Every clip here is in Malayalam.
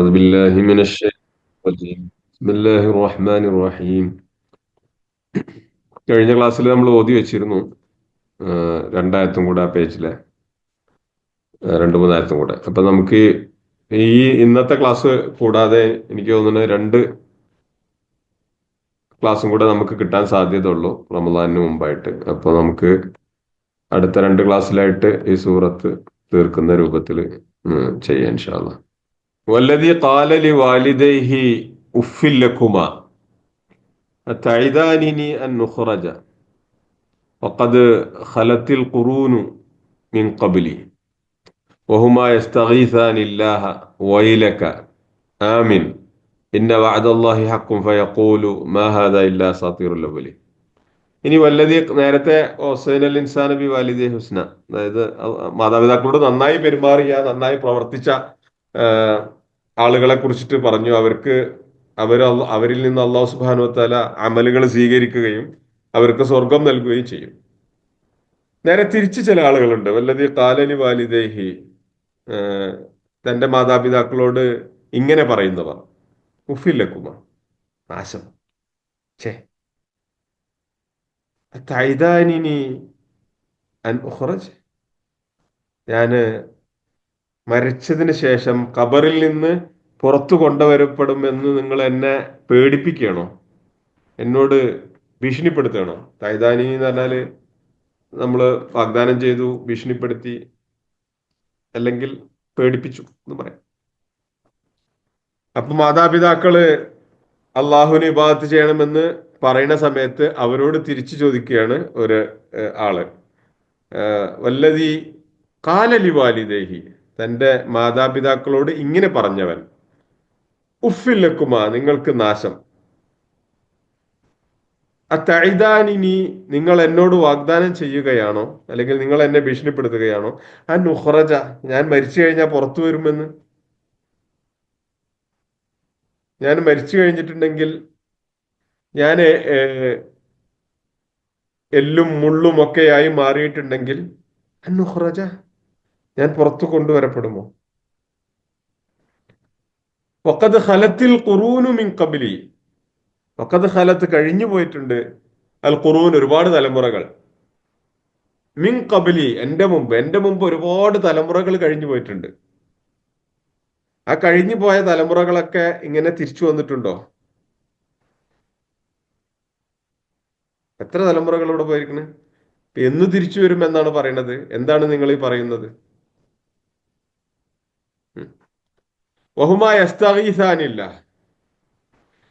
أعوذ بالله من الشيطان الرجيم بسم الله الرحمن الرحيم. കഴിഞ്ഞ ക്ലാസ്സിൽ നമ്മൾ ഓതി വെച്ചിരുന്നു രണ്ടായത്തും കൂടെ ആ പേജിലെ രണ്ട് മൂന്നായത്തും കൂടെ. അപ്പൊ നമുക്ക് ഈ ഇന്നത്തെ ക്ലാസ് കൂടാതെ എനിക്ക് തോന്നുന്നത് രണ്ട് ക്ലാസ്സും കൂടെ നമുക്ക് കിട്ടാൻ സാധ്യത ഉള്ളൂ റമദാനിന് മുമ്പായിട്ട്. അപ്പൊ നമുക്ക് അടുത്ത രണ്ട് ക്ലാസ്സിലായിട്ട് ഈ സൂറത്ത് തീർക്കുന്ന രൂപത്തിൽ ചെയ്യാം ഇൻഷാ അല്ലാഹ്. വല്ലദി ഖാല ലിവാലിദൈഹി ഉഫ്ഫിൽ ലക്കുമാ അതഇദാനിനി അൻ നുഖ്റജ وقد خلت القرون من قبلي وهما يستغيثان الله ويلك آمن إن وعد الله حق فيقول ما هذا إلا أساطير الأولين. ഇനി വല്ലതി നേരത്തെ ഓസൈനൽ ഇൻസാന ബി വാലിദി ഹുസ്ന, അതായത് മാതാപിതാക്കളോട് നന്നായി പെരുമാറിയ നന്നായി പ്രവർത്തിച്ച ആളുകളെ കുറിച്ചിട്ട് പറഞ്ഞു. അവരിൽ നിന്ന് അള്ളാഹു സുബ്ഹാനഹു വ തആല അമലുകൾ സ്വീകരിക്കുകയും അവർക്ക് സ്വർഗം നൽകുകയും ചെയ്യും. നേരെ തിരിച്ച് ചില ആളുകളുണ്ട്. വല്ലതി കാലലി വാലിദേഹി, തന്റെ മാതാപിതാക്കളോട് ഇങ്ങനെ പറയുന്നവർ. ഉഫില്ലക്കുമ, നാശം, ഛേ, തൈദാനിനി അൻ ഉഖ്റജ്, ഞാന് മരിച്ചതിന് ശേഷം ഖബറിൽ നിന്ന് പുറത്തു കൊണ്ടുവരപ്പെടുമെന്ന് നിങ്ങൾ എന്നെ പേടിപ്പിക്കണോ, എന്നോട് ഭീഷണിപ്പെടുത്തണോ? തൈദാനി എന്ന് പറഞ്ഞാല് നമ്മൾ വാഗ്ദാനം ചെയ്തു, ഭീഷണിപ്പെടുത്തി, അല്ലെങ്കിൽ പേടിപ്പിച്ചു എന്ന് പറയാം. അപ്പൊ മാതാപിതാക്കള് അള്ളാഹുവിനെ ഇബാദത്ത് ചെയ്യണമെന്ന് പറയുന്ന സമയത്ത് അവരോട് തിരിച്ചു ചോദിക്കുകയാണ് ഒരു ആള്. വല്ലതി കാലലി വാലിദേഹി, തന്റെ മാതാപിതാക്കളോട് ഇങ്ങനെ പറഞ്ഞവൻ. ഉഫില്ലക്കുമാ, നിങ്ങൾക്ക് നാശം. അത്തൈദാനിനി, നിങ്ങൾ എന്നോട് വാഗ്ദാനം ചെയ്യുകയാണോ, അല്ലെങ്കിൽ നിങ്ങൾ എന്നെ ഭീഷണിപ്പെടുത്തുകയാണോ? ആ നുഹ്റജ, ഞാൻ മരിച്ചു കഴിഞ്ഞാൽ പുറത്തു വരുമെന്ന്. ഞാൻ മരിച്ചു കഴിഞ്ഞിട്ടുണ്ടെങ്കിൽ, ഞാൻ എല്ലും മുള്ളും ഒക്കെയായി മാറിയിട്ടുണ്ടെങ്കിൽ, നുഹ്റജ, ഞാൻ പുറത്തു കൊണ്ടുവരപ്പെടുമോ? വഖദ് ഖലത്തിൽ ഖുറൂനു മിൻ ഖബ്ലി, വഖദ് ഖലത്ത്, കഴിഞ്ഞു പോയിട്ടുണ്ട്, അൽ ഖുറൂൻ, ഒരുപാട് തലമുറകൾ, മിൻ ഖബ്ലി, എന്റെ മുമ്പ് ഒരുപാട് തലമുറകൾ കഴിഞ്ഞു പോയിട്ടുണ്ട്. ആ കഴിഞ്ഞു പോയ തലമുറകളൊക്കെ ഇങ്ങനെ തിരിച്ചു വന്നിട്ടുണ്ടോ? എത്ര തലമുറകൾ ഇവിടെ പോയിരിക്കണ്? എന്ന് തിരിച്ചു വരും എന്നാണ് പറയുന്നത്? എന്താണ് നിങ്ങൾ ഈ പറയുന്നത്? വഹുമാ യസ്തഗീസാനില്ല,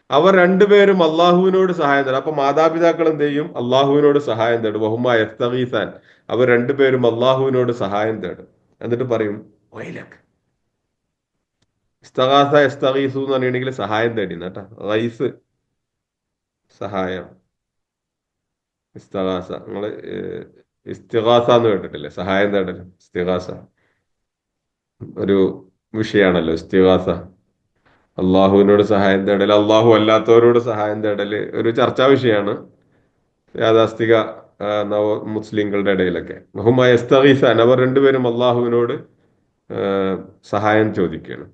അവർ രണ്ടുപേരും അള്ളാഹുവിനോട് സഹായം തേടും. അപ്പൊ മാതാപിതാക്കൾ എന്ത് ചെയ്യും? അള്ളാഹുവിനോട് സഹായം തേടും. വഹുമാ യസ്തഗീസാൻ, അവർ രണ്ടുപേരും അള്ളാഹുവിനോട് സഹായം തേടും. എന്നിട്ട് പറയും വൈലക്. ഇസ്തഗാസ യസ്തഗീസു എന്ന് പറഞ്ഞിട്ടുണ്ടെങ്കിൽ സഹായം തേടി കേട്ടാ. റൈസ്, സഹായം. ഇസ്തഗാസ, നിങ്ങള് ഇസ്തിഗാസ എന്ന് കേട്ടിട്ടില്ലേ? സഹായം തേടൽ. ഇസ്തിഗാസ ഒരു വിഷയാണല്ലോ, ഇസ്തിഗാസ. അള്ളാഹുവിനോട് സഹായം തേടൽ, അള്ളാഹു അല്ലാത്തവരോട് സഹായം തേടല് ഒരു ചർച്ചാ വിഷയമാണ് യാഥാസ്ഥിക നവ മുസ്ലിങ്ങളുടെ ഇടയിലൊക്കെ. ബഹുമായ ഇസ്തഗീസാൻ, അവർ രണ്ടുപേരും അള്ളാഹുവിനോട് സഹായം ചോദിക്കുകയാണ്.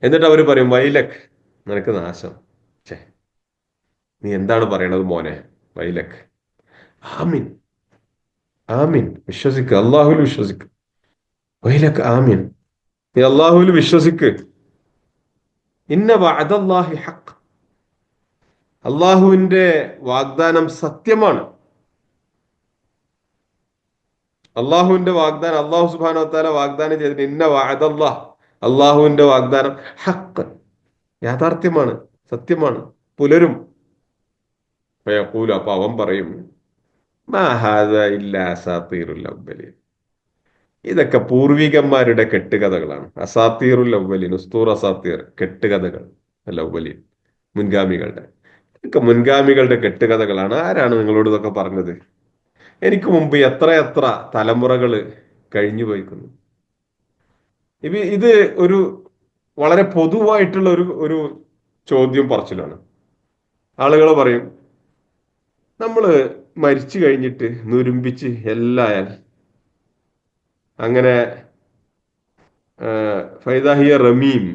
എന്നിട്ട് അവർ പറയും വൈലക്, നിനക്ക് നാശം. ഛേ, നീ എന്താണ് പറയണത് മോനെ? വൈലക്. ആമീൻ, ആമീൻ, വിശ്വസിക്ക്, അള്ളാഹുൽ വിശ്വസിക്ക്. വൈലക് ആമീൻ, നീ അള്ളാഹുവിൽ വിശ്വസിക്ക്. ഇന്ന വഅദല്ലാഹി ഹഖ്, അള്ളാഹുവിന്റെ വാഗ്ദാനം സത്യമാണ്. അള്ളാഹുവിന്റെ വാഗ്ദാനം, അള്ളാഹു സുബ്ഹാനഹു വ തആല വാഗ്ദാനം ചെയ്തിട്ട് ഇന്ന വഅദല്ലാഹ്, അള്ളാഹുവിന്റെ വാഗ്ദാനം ഹഖ്, യാഥാർത്ഥ്യമാണ്, സത്യമാണ്, പുലരും. ഫയഖൂലു, അപ്പൊ അവൻ പറയും മാ ഹാദാ ഇല്ലാ അസാത്തീറുൽ അവ്വലീൻ, ഇതൊക്കെ പൂർവികന്മാരുടെ കെട്ടുകഥകളാണ്. അസാത്തീറുൽ അവ്വലീൻ, ഉസ്തൂർ അസാത്തീർ, കെട്ടുകഥകൾ. അൽ അവ്വലീൻ, മുൻഗാമികളുടെ. ഇതൊക്കെ മുൻഗാമികളുടെ കെട്ടുകഥകളാണ്. ആരാണ് നിങ്ങളോട് ഇതൊക്കെ പറഞ്ഞത്? എനിക്ക് മുമ്പ് എത്ര തലമുറകൾ കഴിഞ്ഞു പോയിക്കുന്നു. ഇത് ഒരു വളരെ പൊതുവായിട്ടുള്ള ഒരു ഒരു ചോദ്യം പറച്ചിലാണ്. ആളുകൾ പറയും, നമ്മള് മരിച്ചു കഴിഞ്ഞിട്ട് നുരുമ്പിച്ച് എല്ലായാൽ അങ്ങനെ ഫൈദാഹിയ റമീം,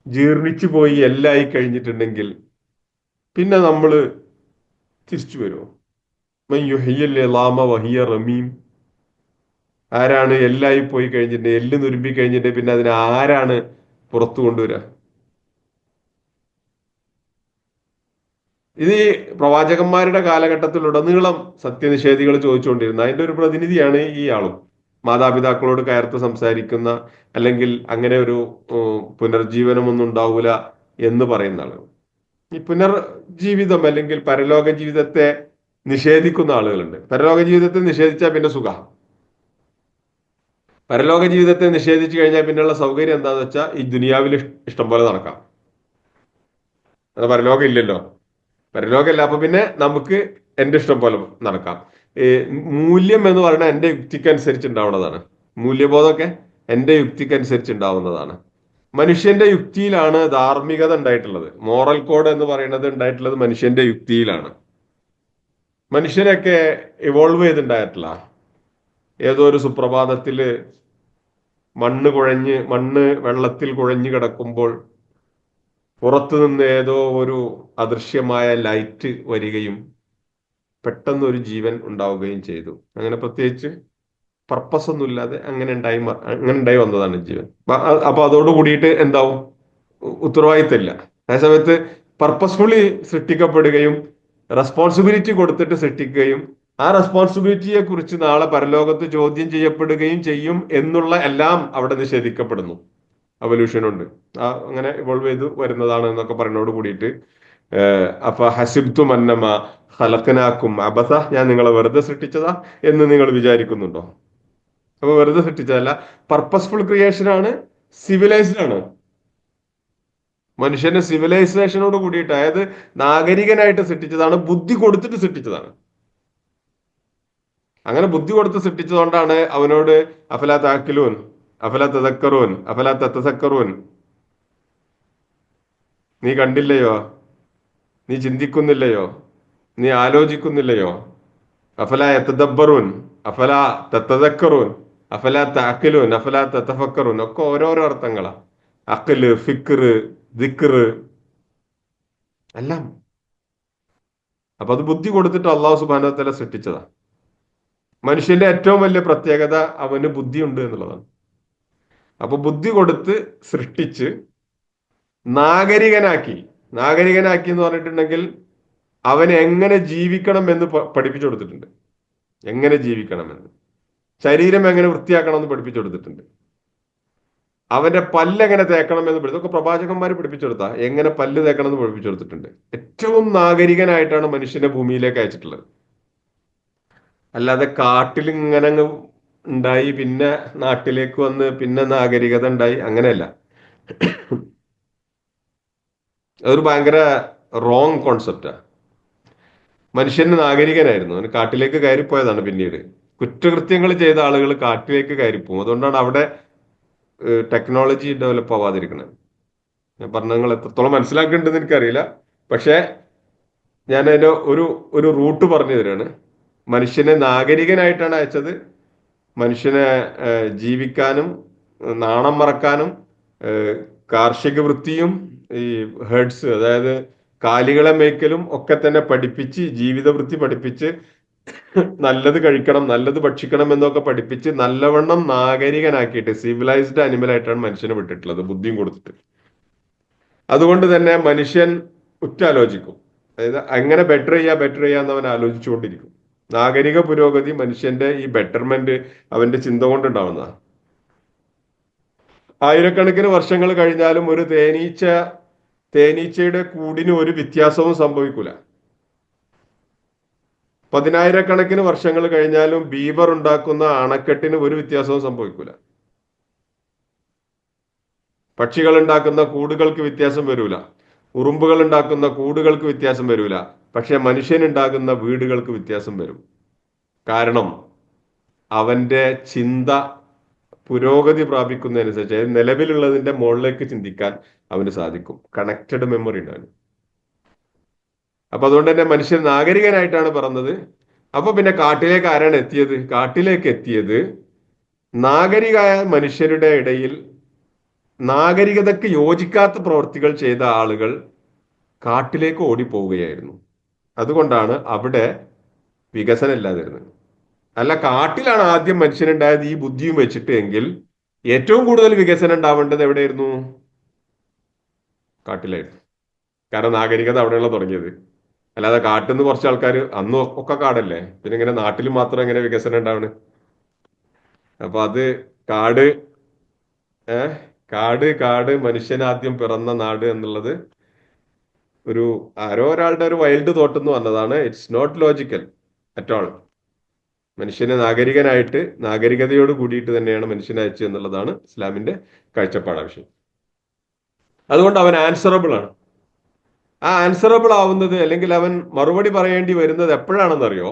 ജീർണിച്ചു പോയി എല്ലായി കഴിഞ്ഞിട്ടുണ്ടെങ്കിൽ പിന്നെ നമ്മൾ തിരിച്ചു വരുമോ? മൻ യുഹ്യിൽ ഇളാമ വഹിയ റമീം. ആരാണ് എല്ലായി പോയി കഴിഞ്ഞിട്ട്, എല്ല് നുരുമ്പി കഴിഞ്ഞിട്ട് പിന്നെ അതിനെ ആരാണ് പുറത്തു കൊണ്ടുവരിക? ഇത് ഈ പ്രവാചകന്മാരുടെ കാലഘട്ടത്തിലുടനീളം സത്യനിഷേധികൾ ചോദിച്ചുകൊണ്ടിരുന്ന അതിന്റെ ഒരു പ്രതിനിധിയാണ് ഈ ആളും. മാതാപിതാക്കളോട് കയർത്ത് സംസാരിക്കുന്ന, അല്ലെങ്കിൽ അങ്ങനെ ഒരു പുനർജീവനമൊന്നും ഉണ്ടാവൂല എന്ന് പറയുന്ന ആളുകൾ. ഈ പുനർജീവിതം അല്ലെങ്കിൽ പരലോക ജീവിതത്തെ നിഷേധിക്കുന്ന ആളുകളുണ്ട്. പരലോക ജീവിതത്തെ നിഷേധിച്ചാൽ പിന്നെ സുഖ. പരലോക ജീവിതത്തെ നിഷേധിച്ചു കഴിഞ്ഞാൽ പിന്നെയുള്ള സൗകര്യം എന്താന്ന് വെച്ചാൽ ഈ ദുനിയാവിൽ ഇഷ്ടം പോലെ നടക്കാം. അത് പരലോകം ഇല്ലല്ലോ. പരലോകമല്ല, അപ്പൊ പിന്നെ നമുക്ക് എന്റെ ഇഷ്ടം പോലെ നടക്കാം. ഈ മൂല്യം എന്ന് പറയുന്നത് എന്റെ യുക്തിക്ക് അനുസരിച്ച് ഉണ്ടാവുന്നതാണ്. മൂല്യബോധമൊക്കെ എന്റെ യുക്തിക്ക് അനുസരിച്ച് ഉണ്ടാവുന്നതാണ്. മനുഷ്യന്റെ യുക്തിയിലാണ് ധാർമ്മികത ഉണ്ടായിട്ടുള്ളത്. മോറൽ കോഡ് എന്ന് പറയുന്നത് ഉണ്ടായിട്ടുള്ളത് മനുഷ്യന്റെ യുക്തിയിലാണ്. മനുഷ്യനൊക്കെ ഇവോൾവ് ചെയ്തിട്ടുണ്ടായിട്ടില്ല. ഏതോ ഒരു സുപ്രഭാതത്തില് മണ്ണ് വെള്ളത്തിൽ കുഴഞ്ഞു കിടക്കുമ്പോൾ പുറത്തു നിന്ന് ഏതോ ഒരു അദൃശ്യമായ ലൈറ്റ് വരികയും പെട്ടെന്ന് ഒരു ജീവൻ ഉണ്ടാവുകയും ചെയ്തു. അങ്ങനെ പ്രത്യേകിച്ച് പർപ്പസ് ഒന്നും ഇല്ലാതെ അങ്ങനെ ഉണ്ടായി വന്നതാണ് ജീവൻ. അപ്പൊ അതോട് കൂടിയിട്ട് എന്താവും? ഉത്തരവാദിത്തമില്ല. അതേസമയത്ത് പർപ്പസ്ഫുള്ളി സൃഷ്ടിക്കപ്പെടുകയും റെസ്പോൺസിബിലിറ്റി കൊടുത്തിട്ട് സൃഷ്ടിക്കുകയും ആ റെസ്പോൺസിബിലിറ്റിയെ കുറിച്ച് നാളെ പരലോകത്ത് ചോദ്യം ചെയ്യപ്പെടുകയും ചെയ്യും എന്നുള്ള എല്ലാം അവിടെ നിഷേധിക്കപ്പെടുന്നു. അവല്യൂഷനുണ്ട്. അങ്ങനെ ഇവോൾവ് ചെയ്ത് വരുന്നതാണ് എന്നൊക്കെ പറയുന്നതോട് കൂടിയിട്ട് അപ്പൊ ഹസിബ്തു മന്നമ ഖലഖനാക്കും അബസ, ഞാൻ നിങ്ങളെ വെറുതെ സൃഷ്ടിച്ചതാ എന്ന് നിങ്ങൾ വിചാരിക്കുന്നുണ്ടോ? അപ്പൊ വെറുതെ സൃഷ്ടിച്ചതല്ല, പർപ്പസ്ഫുൾ ക്രിയേഷൻ ആണ്, സിവിലൈസ്ഡ് ആണ്. മനുഷ്യന്റെ സിവിലൈസേഷനോട് കൂടിയിട്ട്, അതായത് നാഗരികനായിട്ട് സൃഷ്ടിച്ചതാണ്, ബുദ്ധി കൊടുത്തിട്ട് സൃഷ്ടിച്ചതാണ്. അങ്ങനെ ബുദ്ധി കൊടുത്ത് സൃഷ്ടിച്ചതുകൊണ്ടാണ് അവനോട് അഫലാ താക്കിലൂൻ, അഫലാ തദക്കറൂൻ, അഫലാ തത്തസക്കറൂൻ, നീ കണ്ടില്ലയോ, നീ ചിന്തിക്കുന്നില്ലയോ, നീ ആലോചിക്കുന്നില്ലയോ, അഫലാ യതദബ്ബറൂൻ, അഫലാ തത്തദക്കറൂൻ, അഫലാ തഅഖിലൂൻ, അഫലാ തതഫക്കറൂൻ, ഒക്കെ ഓരോരോ അർത്ഥങ്ങളാ. അഖ്ല്, ഫിക്ർ, ദിക്ർ എല്ലാം. അപ്പൊ അത് ബുദ്ധി കൊടുത്തിട്ട് അള്ളാഹു സുബ്ഹാനഹു വ തആല സൃഷ്ടിച്ചതാ. മനുഷ്യന്റെ ഏറ്റവും വലിയ പ്രത്യേകത അവന് ബുദ്ധിയുണ്ട് എന്നുള്ളതാണ്. അപ്പൊ ബുദ്ധി കൊടുത്ത് സൃഷ്ടിച്ച് നാഗരികനാക്കി എന്ന് പറഞ്ഞിട്ടുണ്ടെങ്കിൽ അവന് എങ്ങനെ ജീവിക്കണം എന്ന് പഠിപ്പിച്ചു കൊടുത്തിട്ടുണ്ട്. എങ്ങനെ ജീവിക്കണമെന്ന്, ശരീരം എങ്ങനെ വൃത്തിയാക്കണം എന്ന് പഠിപ്പിച്ചു കൊടുത്തിട്ടുണ്ട്. അവന്റെ പല്ല് എങ്ങനെ തേക്കണം എന്ന് ഇതൊക്കെ പ്രവാചകന്മാർ പഠിപ്പിച്ചു കൊടുത്താ. എങ്ങനെ പല്ല് തേക്കണം എന്ന് പഠിപ്പിച്ചു കൊടുത്തിട്ടുണ്ട്. ഏറ്റവും നാഗരികനായിട്ടാണ് മനുഷ്യനെ ഭൂമിയിലേക്ക് അയച്ചിട്ടുള്ളത്. അല്ലാതെ കാട്ടിൽ ഇങ്ങനെ അങ്ങ് ഉണ്ടായി പിന്നെ നാട്ടിലേക്ക് വന്ന് പിന്നെ നാഗരികത ഉണ്ടായി, അങ്ങനെയല്ല. അതൊരു ഭയങ്കര റോങ് കോൺസെപ്റ്റാ. മനുഷ്യന് നാഗരികനായിരുന്നു, അവന് കാട്ടിലേക്ക് കയറിപ്പോയതാണ്. പിന്നീട് കുറ്റകൃത്യങ്ങൾ ചെയ്ത ആളുകൾ കാട്ടിലേക്ക് കയറിപ്പോകും. അതുകൊണ്ടാണ് അവിടെ ടെക്നോളജി ഡെവലപ്പ് ആവാതിരിക്കുന്നത്. ഞാൻ പറഞ്ഞ നിങ്ങൾ എത്രത്തോളം മനസ്സിലാക്കുന്നുണ്ടെന്ന് എനിക്കറിയില്ല. പക്ഷെ ഞാൻ അതിന്റെ ഒരു റൂട്ട് പറഞ്ഞു തരാണ്. മനുഷ്യനെ നാഗരികനായിട്ടാണ് അയച്ചത്. മനുഷ്യനെ ജീവിക്കാനും നാണം മറക്കാനും കാർഷിക വൃത്തിയും ഈ ഹെഡ്സ്, അതായത് കാലികളെ മേയ്ക്കലും ഒക്കെ തന്നെ പഠിപ്പിച്ച്, ജീവിത വൃത്തി പഠിപ്പിച്ച്, നല്ലത് കഴിക്കണം, നല്ലത് ഭക്ഷിക്കണം എന്നൊക്കെ പഠിപ്പിച്ച് നല്ലവണ്ണം നാഗരികനാക്കിയിട്ട് സിവിലൈസ്ഡ് അനിമൽ ആയിട്ടാണ് മനുഷ്യനെ വിട്ടിട്ടുള്ളത്, ബുദ്ധിയും കൊടുത്തിട്ട്. അതുകൊണ്ട് തന്നെ മനുഷ്യൻ ഉറ്റാലോചിക്കും. അതായത് എങ്ങനെ ബെറ്റർ ചെയ്യാന്ന് അവൻ ആലോചിച്ചുകൊണ്ടിരിക്കും. നാഗരിക പുരോഗതി മനുഷ്യന്റെ ഈ ബെറ്റർമെന്റ് അവന്റെ ചിന്ത കൊണ്ടുണ്ടാവുന്നതാണ്. ആയിരക്കണക്കിന് വർഷങ്ങൾ കഴിഞ്ഞാലും ഒരു തേനീച്ചയുടെ കൂടിന് ഒരു വ്യത്യാസവും സംഭവിക്കൂല. 10,000-കണക്കിന് വർഷങ്ങൾ കഴിഞ്ഞാലും ബീവർ ഉണ്ടാക്കുന്ന അണക്കെട്ടിന് ഒരു വ്യത്യാസവും സംഭവിക്കൂല. പക്ഷികൾ ഉണ്ടാക്കുന്ന കൂടുകൾക്ക് വ്യത്യാസം വരൂല, ഉറുമ്പുകൾ ഉണ്ടാക്കുന്ന കൂടുകൾക്ക് വ്യത്യാസം വരൂല. പക്ഷെ മനുഷ്യനുണ്ടാകുന്ന വീടുകൾക്ക് വ്യത്യാസം വരും. കാരണം അവന്റെ ചിന്ത പുരോഗതി പ്രാപിക്കുന്നതനുസരിച്ച് നിലവിലുള്ളതിന്റെ മുകളിലേക്ക് ചിന്തിക്കാൻ അവന് സാധിക്കും. കണക്റ്റഡ് മെമ്മറി ഉണ്ടാകും. അപ്പൊ അതുകൊണ്ട് തന്നെ മനുഷ്യൻ നാഗരികനായിട്ടാണ് പറഞ്ഞത്. അപ്പൊ പിന്നെ കാട്ടിലേക്ക് ആരാണ് എത്തിയത്? കാട്ടിലേക്ക് എത്തിയത് നാഗരികായ മനുഷ്യരുടെ ഇടയിൽ നാഗരികതയ്ക്ക് യോജിക്കാത്ത പ്രവൃത്തികൾ ചെയ്ത ആളുകൾ കാട്ടിലേക്ക് ഓടിപ്പോവുകയായിരുന്നു. അതുകൊണ്ടാണ് അവിടെ വികസനം ഇല്ലാതിരുന്നത്. അല്ല, കാട്ടിലാണ് ആദ്യം മനുഷ്യനുണ്ടായത് ഈ ബുദ്ധിയും വെച്ചിട്ട് എങ്കിൽ ഏറ്റവും കൂടുതൽ വികസനം ഉണ്ടാവേണ്ടത് എവിടെയായിരുന്നു? കാട്ടിലായിരുന്നു. കാരണം നാഗരികത അവിടെയുള്ള തുടങ്ങിയത്. അല്ലാതെ കാട്ടിൽ നിന്ന് കുറച്ച് ആൾക്കാർ, അന്ന് ഒക്കെ കാടല്ലേ, പിന്നെ ഇങ്ങനെ നാട്ടിൽ മാത്രം എങ്ങനെ വികസനം ഉണ്ടാവണ്? അപ്പൊ അത് കാട്, ഏഹ് കാട് കാട് മനുഷ്യനാദ്യം പിറന്ന നാട് എന്നുള്ളത് ഒരു ആരോ ഒരാളുടെ ഒരു വൈൽഡ് തോട്ടെന്ന് വന്നതാണ്. It's not logical at all. മനുഷ്യനെ നാഗരികനായിട്ട് നാഗരികതയോട് കൂടിയിട്ട് തന്നെയാണ് മനുഷ്യനെ അയച്ചത് എന്നുള്ളതാണ് ഇസ്ലാമിന്റെ കാഴ്ചപ്പാട് ആവശ്യം. അതുകൊണ്ട് അവൻ ആൻസറബിൾ ആണ്. ആ ആൻസറബിൾ ആവുന്നത്, അല്ലെങ്കിൽ അവൻ മറുപടി പറയേണ്ടി വരുന്നത് എപ്പോഴാണെന്നറിയോ?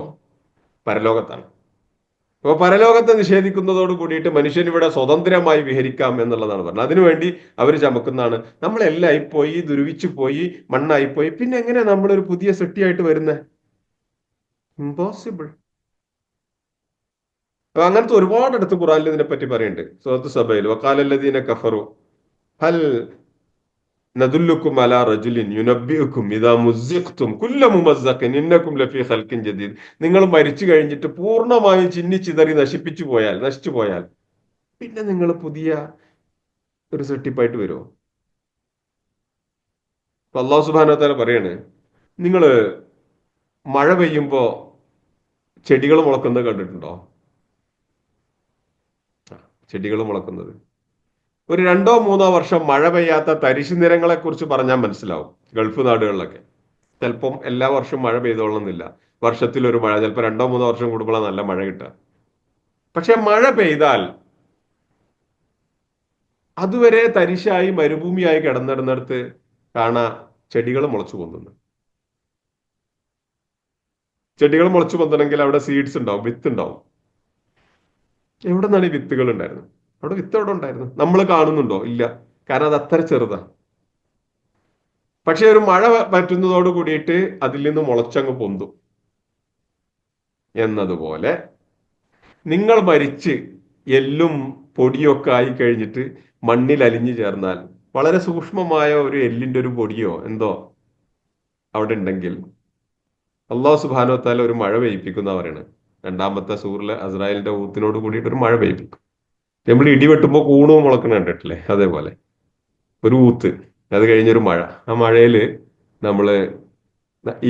പരലോകത്താണ്. അപ്പൊ പരലോകത്തെ നിഷേധിക്കുന്നതോട് കൂടിയിട്ട് മനുഷ്യൻ ഇവിടെ സ്വതന്ത്രമായി വിഹരിക്കാം എന്നുള്ളതാണ് പറഞ്ഞത്. അതിനുവേണ്ടി അവർ ചമക്കുന്നതാണ് നമ്മളെല്ലാം ആയിപ്പോയി, ദുരുവിച്ചു പോയി, മണ്ണായിപ്പോയി, പിന്നെ എങ്ങനെയാ നമ്മളൊരു പുതിയ സൃഷ്ടിയായിട്ട് വരുന്നത്? ഇമ്പോസിബിൾ. അപ്പൊ അങ്ങനത്തെ ഒരുപാട് അടുത്ത് ഖുറാനിൽ ഇതിനെ പറ്റി പറയുന്നുണ്ട്. സൂറത്ത് സബയിൽ വഖാലല്ലദീന കഫറു ഹൽ നദുല്ലുക്കും അലാ റജുലിൻ യുനബ്ബിഉക്കും ഇദാ മുസ്സിഖ്തും കുല്ല മുമസ്സഖിൻ ഇന്നക്കും ലഫീ ഖൽഖിൻ ജദീദ്. നിങ്ങൾ മരിച്ചു കഴിഞ്ഞിട്ട് പൂർണ്ണമായും ചിന്നിച്ചിതറി നശിച്ചു പോയാൽ പിന്നെ നിങ്ങൾ പുതിയ ഒരു സെട്ടിപ്പായിട്ട് വരുമോ? അപ്പൊ അള്ളാഹു സുബ്ഹാനഹു വ തആല പറയാണ്, നിങ്ങള് മഴ പെയ്യുമ്പോ ചെടികൾ മുളക്കുന്നത് കണ്ടിട്ടുണ്ടോ? ചെടികൾ മുളക്കുന്നത് ഒരു 2-3 വർഷം മഴ പെയ്യാത്ത തരിശു നിരങ്ങളെ കുറിച്ച് പറഞ്ഞാൽ മനസ്സിലാവും. ഗൾഫ് നാടുകളിലൊക്കെ ചിലപ്പം എല്ലാ വർഷവും മഴ പെയ്തോളണമെന്നില്ല. വർഷത്തിൽ ഒരു മഴ, ചിലപ്പോൾ 2-3 വർഷം കൂടുമ്പോഴാണ് നല്ല മഴ കിട്ടുക. പക്ഷെ മഴ പെയ്താൽ അതുവരെ തരിശായി മരുഭൂമിയായി കിടന്നിടുന്നിടത്ത് കാണാ ചെടികൾ മുളച്ചു പൊന്തുന്നു. ചെടികൾ മുളച്ചു പൊന്തണമെങ്കിൽ അവിടെ സീഡ്സ് ഉണ്ടാവും, വിത്ത് ഉണ്ടാവും. എവിടെ നിന്നാണ് ഈ വിത്തുകൾ ഉണ്ടായിരുന്നത്? അവിടെ വിത്ത് എവിടെ ഉണ്ടായിരുന്നു? നമ്മൾ കാണുന്നുണ്ടോ? ഇല്ല. കാരണം അത് അത്ര ചെറുതാ. പക്ഷെ ഒരു മഴ പറ്റുന്നതോട് കൂടിയിട്ട് അതിൽ നിന്ന് മുളച്ചങ്ങ് പൊന്തും. എന്നതുപോലെ നിങ്ങൾ മരിച്ച് എല്ലും പൊടിയൊക്കെ ആയി കഴിഞ്ഞിട്ട് മണ്ണിൽ അലിഞ്ഞു ചേർന്നാൽ വളരെ സൂക്ഷ്മമായ ഒരു എല്ലിന്റെ ഒരു പൊടിയോ എന്തോ അവിടെ ഉണ്ടെങ്കിൽ അള്ളാഹു സുബ്ഹാനഹു വ തആല ഒരു മഴ പെയ്യിപ്പിക്കുന്ന പറയാണ്. 2-ാമത്തെ സൂറിലെ അസ്രായേലിന്റെ ഊത്തിനോട് കൂടിയിട്ട് ഒരു മഴ പെയ്യിപ്പിക്കും. നമ്മൾ ഇടി വെട്ടുമ്പോൾ കൂണു മുളക്കണ കണ്ടിട്ടില്ലേ? അതേപോലെ ഒരു ഊത്ത്, അത് കഴിഞ്ഞൊരു മഴ. ആ മഴയില് നമ്മള്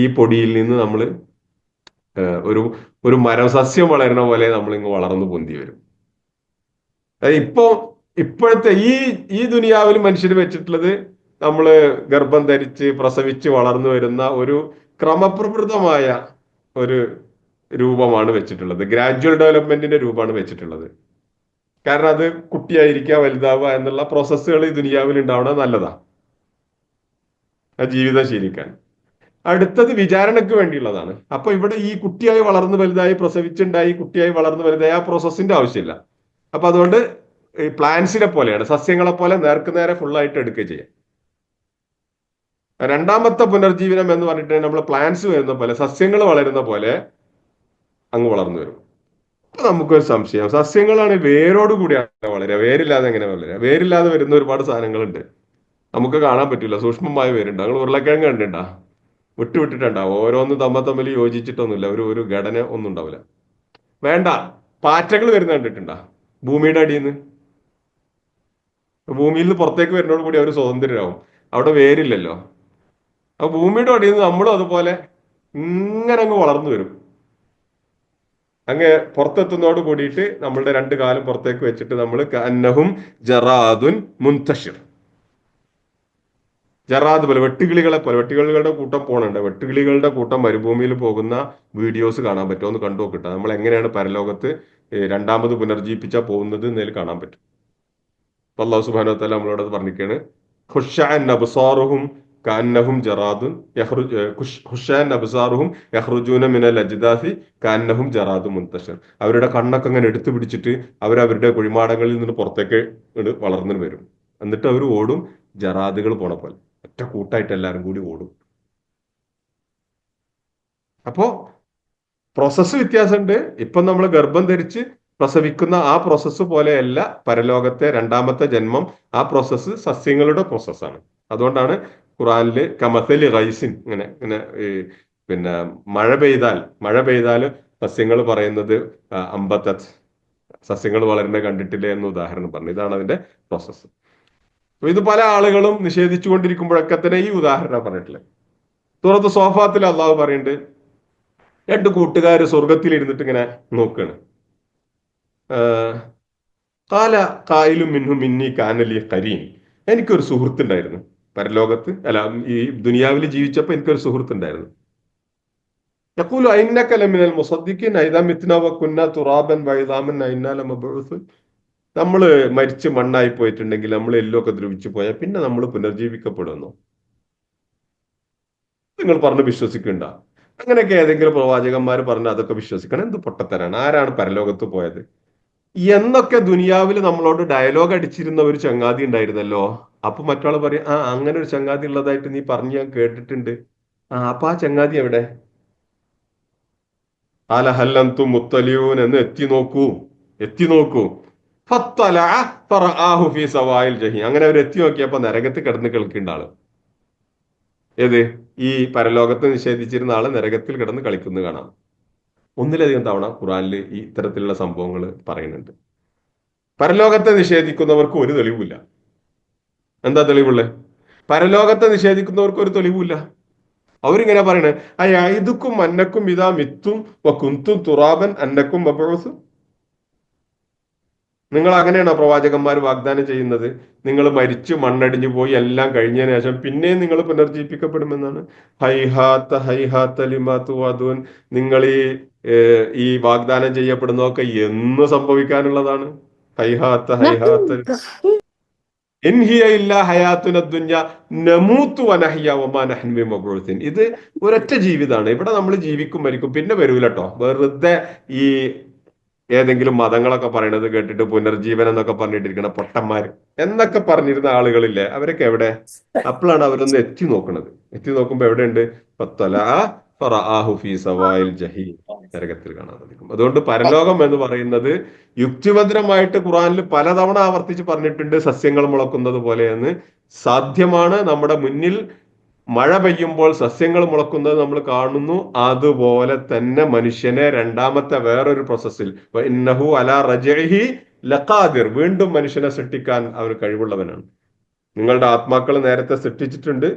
ഈ പൊടിയിൽ നിന്ന് നമ്മൾ ഒരു ഒരു മരസസ്യം വളരുന്ന പോലെ നമ്മൾ ഇങ്ങ് വളർന്നു പൊന്തി വരും. ഇപ്പോ ഇപ്പോഴത്തെ ഈ ദുനിയാവിൽ മനുഷ്യർ വെച്ചിട്ടുള്ളത് നമ്മള് ഗർഭം ധരിച്ച് പ്രസവിച്ച് വളർന്നു വരുന്ന ഒരു ക്രമപ്രവൃത്തമായ ഒരു രൂപമാണ് വെച്ചിട്ടുള്ളത്. ഗ്രാജുവൽ ഡെവലപ്മെന്റിന്റെ രൂപമാണ് വെച്ചിട്ടുള്ളത്. കാരണം അത് കുട്ടിയായിരിക്കുക, വലുതാവുക എന്നുള്ള പ്രോസസ്സുകൾ ഈ ദുനിയാവിൽ ഉണ്ടാവണത് നല്ലതാ, ആ ജീവിതം ശീലിക്കാൻ. അടുത്തത് വിചാരണയ്ക്ക് വേണ്ടിയുള്ളതാണ്. അപ്പൊ ഇവിടെ ഈ കുട്ടിയായി വളർന്ന് വലുതായി പ്രസവിച്ചുണ്ടായി കുട്ടിയായി വളർന്ന് വലുതായി ആ പ്രോസസ്സിന്റെ ആവശ്യമില്ല. അപ്പൊ അതുകൊണ്ട് ഈ പ്ലാന്റ്സിനെ പോലെയാണ്, സസ്യങ്ങളെ പോലെ നേർക്കുനേരെ ഫുള്ളായിട്ട് എടുക്കുക ചെയ്യാം. 2-ാമത്തെ പുനർജീവനം എന്ന് പറഞ്ഞിട്ട് നമ്മൾ പ്ലാന്റ്സ് വരുന്ന പോലെ, സസ്യങ്ങൾ വളരുന്ന പോലെ അങ്ങ് വളർന്നു വരും. അപ്പൊ നമുക്കൊരു സംശയം, സസ്യങ്ങളാണ് വേരോട് കൂടിയാണ് വളരുക, വേരില്ലാതെ എങ്ങനെ വളരുക? വേരില്ലാതെ വരുന്ന ഒരുപാട് സാധനങ്ങളുണ്ട്, നമുക്ക് കാണാൻ പറ്റില്ല, സൂക്ഷ്മമായ വേരുണ്ട്. ഞങ്ങൾ ഉരുളക്കിഴങ്ങ് കണ്ടിട്ടുണ്ടാ? വിട്ടിട്ടുണ്ടാവും. ഓരോന്നും തമ്മിൽ യോജിച്ചിട്ടൊന്നുമില്ല, ഒരു ഘടന ഒന്നും ഉണ്ടാവില്ല. വേണ്ട, പാറ്റകൾ വരുന്ന കണ്ടിട്ടുണ്ടാ? ഭൂമിയുടെ അടിയിൽ നിന്ന്, ഭൂമിയിൽ നിന്ന് പുറത്തേക്ക് വരുന്നതോട് കൂടി അവർ സ്വതന്ത്രരാകും. അവിടെ വേരില്ലല്ലോ. അപ്പൊ ഭൂമിയുടെ അടിയിൽ നിന്ന് നമ്മളും അതുപോലെ ഇങ്ങനെ അങ്ങ് വളർന്നു വരും. അങ്ങ് പുറത്തെത്തുന്നതോട് കൂടിയിട്ട് നമ്മളുടെ 2 കാലും പുറത്തേക്ക് വെച്ചിട്ട് നമ്മൾ കന്നഹും ജറാദുൻ മുൻതഷിർ, ജറാദ് പോലെ, വെട്ടുകിളികളെ പോലെ. വെട്ടുകിളികളുടെ കൂട്ടം പോണുണ്ട്. വെട്ടുകിളികളുടെ കൂട്ടം മരുഭൂമിയിൽ പോകുന്ന വീഡിയോസ് കാണാൻ പറ്റുമോ എന്ന് കണ്ടു നോക്കിട്ട. നമ്മൾ എങ്ങനെയാണ് പരലോകത്ത് 2-ാമത് പുനർജീവിപ്പിച്ചാ പോകുന്നത് എന്നതിൽ കാണാൻ പറ്റും. അല്ലാഹു സുബ്ഹാനഹു വ തആല നമ്മളോട് പറഞ്ഞിരിക്കുകയാണ്, ഖുശ്ശഅൻ അബ്സാറുഹും കഅന്നഹും ജറാദുൻ ഖുശ്ശഅൻ അബ്സാറുഹും യഖ്റുജൂന മിനൽ അജ്ദാസി കഅന്നഹും ജറാദുൻ മുൻതശിർ. അവരുടെ കണ്ണൊക്കെ അങ്ങനെ എടുത്തു പിടിച്ചിട്ട് അവരവരുടെ കുഴിമാടങ്ങളിൽ നിന്ന് പുറത്തേക്ക് വളർന്നു വരും. എന്നിട്ട് അവർ ഓടും, ജറാദുകൾ പോണ പോലെ ഒറ്റ കൂട്ടായിട്ട് എല്ലാവരും കൂടി ഓടും. അപ്പോ പ്രോസസ്സ് വ്യത്യാസമുണ്ട്. ഇപ്പൊ നമ്മൾ ഗർഭം ധരിച്ച് പ്രസവിക്കുന്ന ആ പ്രോസസ്സ് പോലെയല്ല പരലോകത്തെ രണ്ടാമത്തെ ജന്മം. ആ പ്രോസസ്സ് സസ്യങ്ങളുടെ പ്രോസസ്സാണ്. അതുകൊണ്ടാണ് ഖുറാനില് കമസലി റൈസിൻ ഇങ്ങനെ ഇങ്ങനെ പിന്നെ മഴ പെയ്താൽ സസ്യങ്ങൾ പറയുന്നത് അമ്പത്തത്, സസ്യങ്ങൾ വളരുന്ന കണ്ടിട്ടില്ലേ എന്ന് ഉദാഹരണം പറഞ്ഞു. ഇതാണ് അതിന്റെ പ്രോസസ്സ്. അപ്പൊ ഇത് പല ആളുകളും നിഷേധിച്ചുകൊണ്ടിരിക്കുമ്പോഴൊക്കെ തന്നെ ഈ ഉദാഹരണം പറഞ്ഞിട്ടില്ലേ. സൂറത്ത് സോഫാത്തിൽ അള്ളാഹു പറയുന്നുണ്ട്, രണ്ട് കൂട്ടുകാർ സ്വർഗത്തിൽ ഇരുന്നിട്ട് ഇങ്ങനെ നോക്കുകയാണ്. കാല കായലും മിന്നും മിന്നി കാനലി കരീം. എനിക്കൊരു സുഹൃത്തുണ്ടായിരുന്നു പരലോകത്ത്, അല്ല ഈ ദുനിയാവിൽ ജീവിച്ചപ്പോ എനിക്കൊരു സുഹൃത്തുണ്ടായിരുന്നു. യഖൂലു അഇന്നക ലമിനൽ മുസദ്ദിഖീൻ അഇദാ മിത്നാ വകുന്നാ തുറാബൻ വഇദാമൻ അഇന്നാ ലമബ്ഊസുൻ. നമ്മള് മരിച്ച് മണ്ണായി പോയിട്ടുണ്ടെങ്കിൽ, നമ്മൾ എല്ലൊക്കെ ദ്രവിച്ചു പോയാൽ പിന്നെ നമ്മൾ പുനർജീവിക്കപ്പെടുമെന്നോ നിങ്ങൾ പറഞ്ഞ് വിശ്വസിക്കണ്ട? അങ്ങനെയൊക്കെ ഏതെങ്കിലും പ്രവാചകന്മാർ പറഞ്ഞ് അതൊക്കെ വിശ്വസിക്കണം? എന്ത് പൊട്ടത്തരാണ്! ആരാണ് പരലോകത്ത് പോയത് എന്നൊക്കെ ദുനിയാവിൽ നമ്മളോട് ഡയലോഗ് അടിച്ചിരുന്ന ഒരു ചങ്ങാതി ഉണ്ടായിരുന്നല്ലോ. അപ്പൊ മറ്റാൾ പറയും, ആ അങ്ങനെ ഒരു ചങ്ങാതി ഉള്ളതായിട്ട് നീ പറഞ്ഞു, ഞാൻ കേട്ടിട്ടുണ്ട്. അപ്പൊ ആ ചങ്ങാതി എവിടെ? ആലഹല്ലന്തും മുത്തലിയൂൻ എന്ന് എത്തി നോക്കൂ. ഫത്തലഅ ഫറആഹു ഫീ സവായിൽ ജഹീം. അങ്ങനെ അവർ എത്തി നോക്കിയപ്പോ നരകത്ത് കിടന്ന് കളിക്കേണ്ട ആള്. ഏത്? ഈ പരലോകത്ത് നിഷേധിച്ചിരുന്ന ആള് നരകത്തിൽ കിടന്ന് കളിക്കുന്നത് കാണാം. ഒന്നിലധികം തവണ ഖുറാനിൽ ഈ ഇത്തരത്തിലുള്ള സംഭവങ്ങൾ പറയുന്നുണ്ട്. പരലോകത്തെ നിഷേധിക്കുന്നവർക്ക് ഒരു തെളിവില്ല. എന്താ തെളിവുള്ളത്? പരലോകത്തെ നിഷേധിക്കുന്നവർക്ക് ഒരു തെളിവില്ല. അവരിങ്ങനെ പറയണേ, അയ്തുക്കും അന്നക്കും ഇതാ മിത്തും കുന്തും തുറാബൻ അന്നക്കും മബഊസുൻ. നിങ്ങൾ അങ്ങനെയാണോ പ്രവാചകന്മാർ വാഗ്ദാനം ചെയ്യുന്നത്? നിങ്ങൾ മരിച്ചു മണ്ണടിഞ്ഞു പോയി എല്ലാം കഴിഞ്ഞതിന് ശേഷം പിന്നെയും നിങ്ങൾ പുനർജീവിപ്പിക്കപ്പെടുമെന്നാണ്. ഹൈഹാത്ത ഹൈഹാത്ത ലിമാ തുഅദൂൻ. നിങ്ങൾ ഈ വാഗ്ദാനം ചെയ്യപ്പെടുന്നതൊക്കെ എന്ന് സംഭവിക്കാനുള്ളതാണ്? ഹൈഹാത്ത ഹൈഹാത്ത ഇൻ ഹിയ ഇല്ലാ ഹയാത്തുന ദുനിയ നമൂതു വനഹ്യ വമാ നഹ്നു ബിമബ്ഊസിൻ. ഇത് ഒരൊറ്റ ജീവിതമാണ്. ഇവിടെ നമ്മൾ ജീവിക്കും മരിക്കും, പിന്നെ വരൂലട്ടോ. വെറുതെ ഈ ഏതെങ്കിലും മതങ്ങളൊക്കെ പറയണത് കേട്ടിട്ട് പുനർജീവനം എന്നൊക്കെ പറഞ്ഞിട്ടിരിക്കണ പൊട്ടന്മാര് എന്നൊക്കെ പറഞ്ഞിരുന്ന ആളുകളില്ലേ, അവരൊക്കെ എവിടെ? അപ്പോഴാണ് അവരൊന്ന് എത്തി നോക്കുമ്പോ എവിടെയുണ്ട്? ജഹീം. നരകത്തിൽ കാണാൻ സാധിക്കും. അതുകൊണ്ട് പരലോകം എന്ന് പറയുന്നത് യുക്തിഭദ്രമായിട്ട് ഖുറാനിൽ പലതവണ ആവർത്തിച്ച് പറഞ്ഞിട്ടുണ്ട്. സസ്യങ്ങൾ മുളക്കുന്നത് പോലെയെന്ന് സാധ്യമാണ്. നമ്മുടെ മുന്നിൽ മഴ പെയ്യുമ്പോൾ സസ്യങ്ങൾ മുളക്കുന്നത് നമ്മൾ കാണുന്നു. അതുപോലെ തന്നെ മനുഷ്യനെ രണ്ടാമത്തെ വേറൊരു പ്രോസസ്സിൽ ഇന്നഹു അലാ റജഇഹി ലഖാദിർ, വീണ്ടും മനുഷ്യനെ സൃഷ്ടിക്കാൻ അവർ കഴിവുള്ളവനാണ്. നിങ്ങളുടെ ആത്മാക്കൾ നേരത്തെ സൃഷ്ടിച്ചിട്ടുണ്ട്,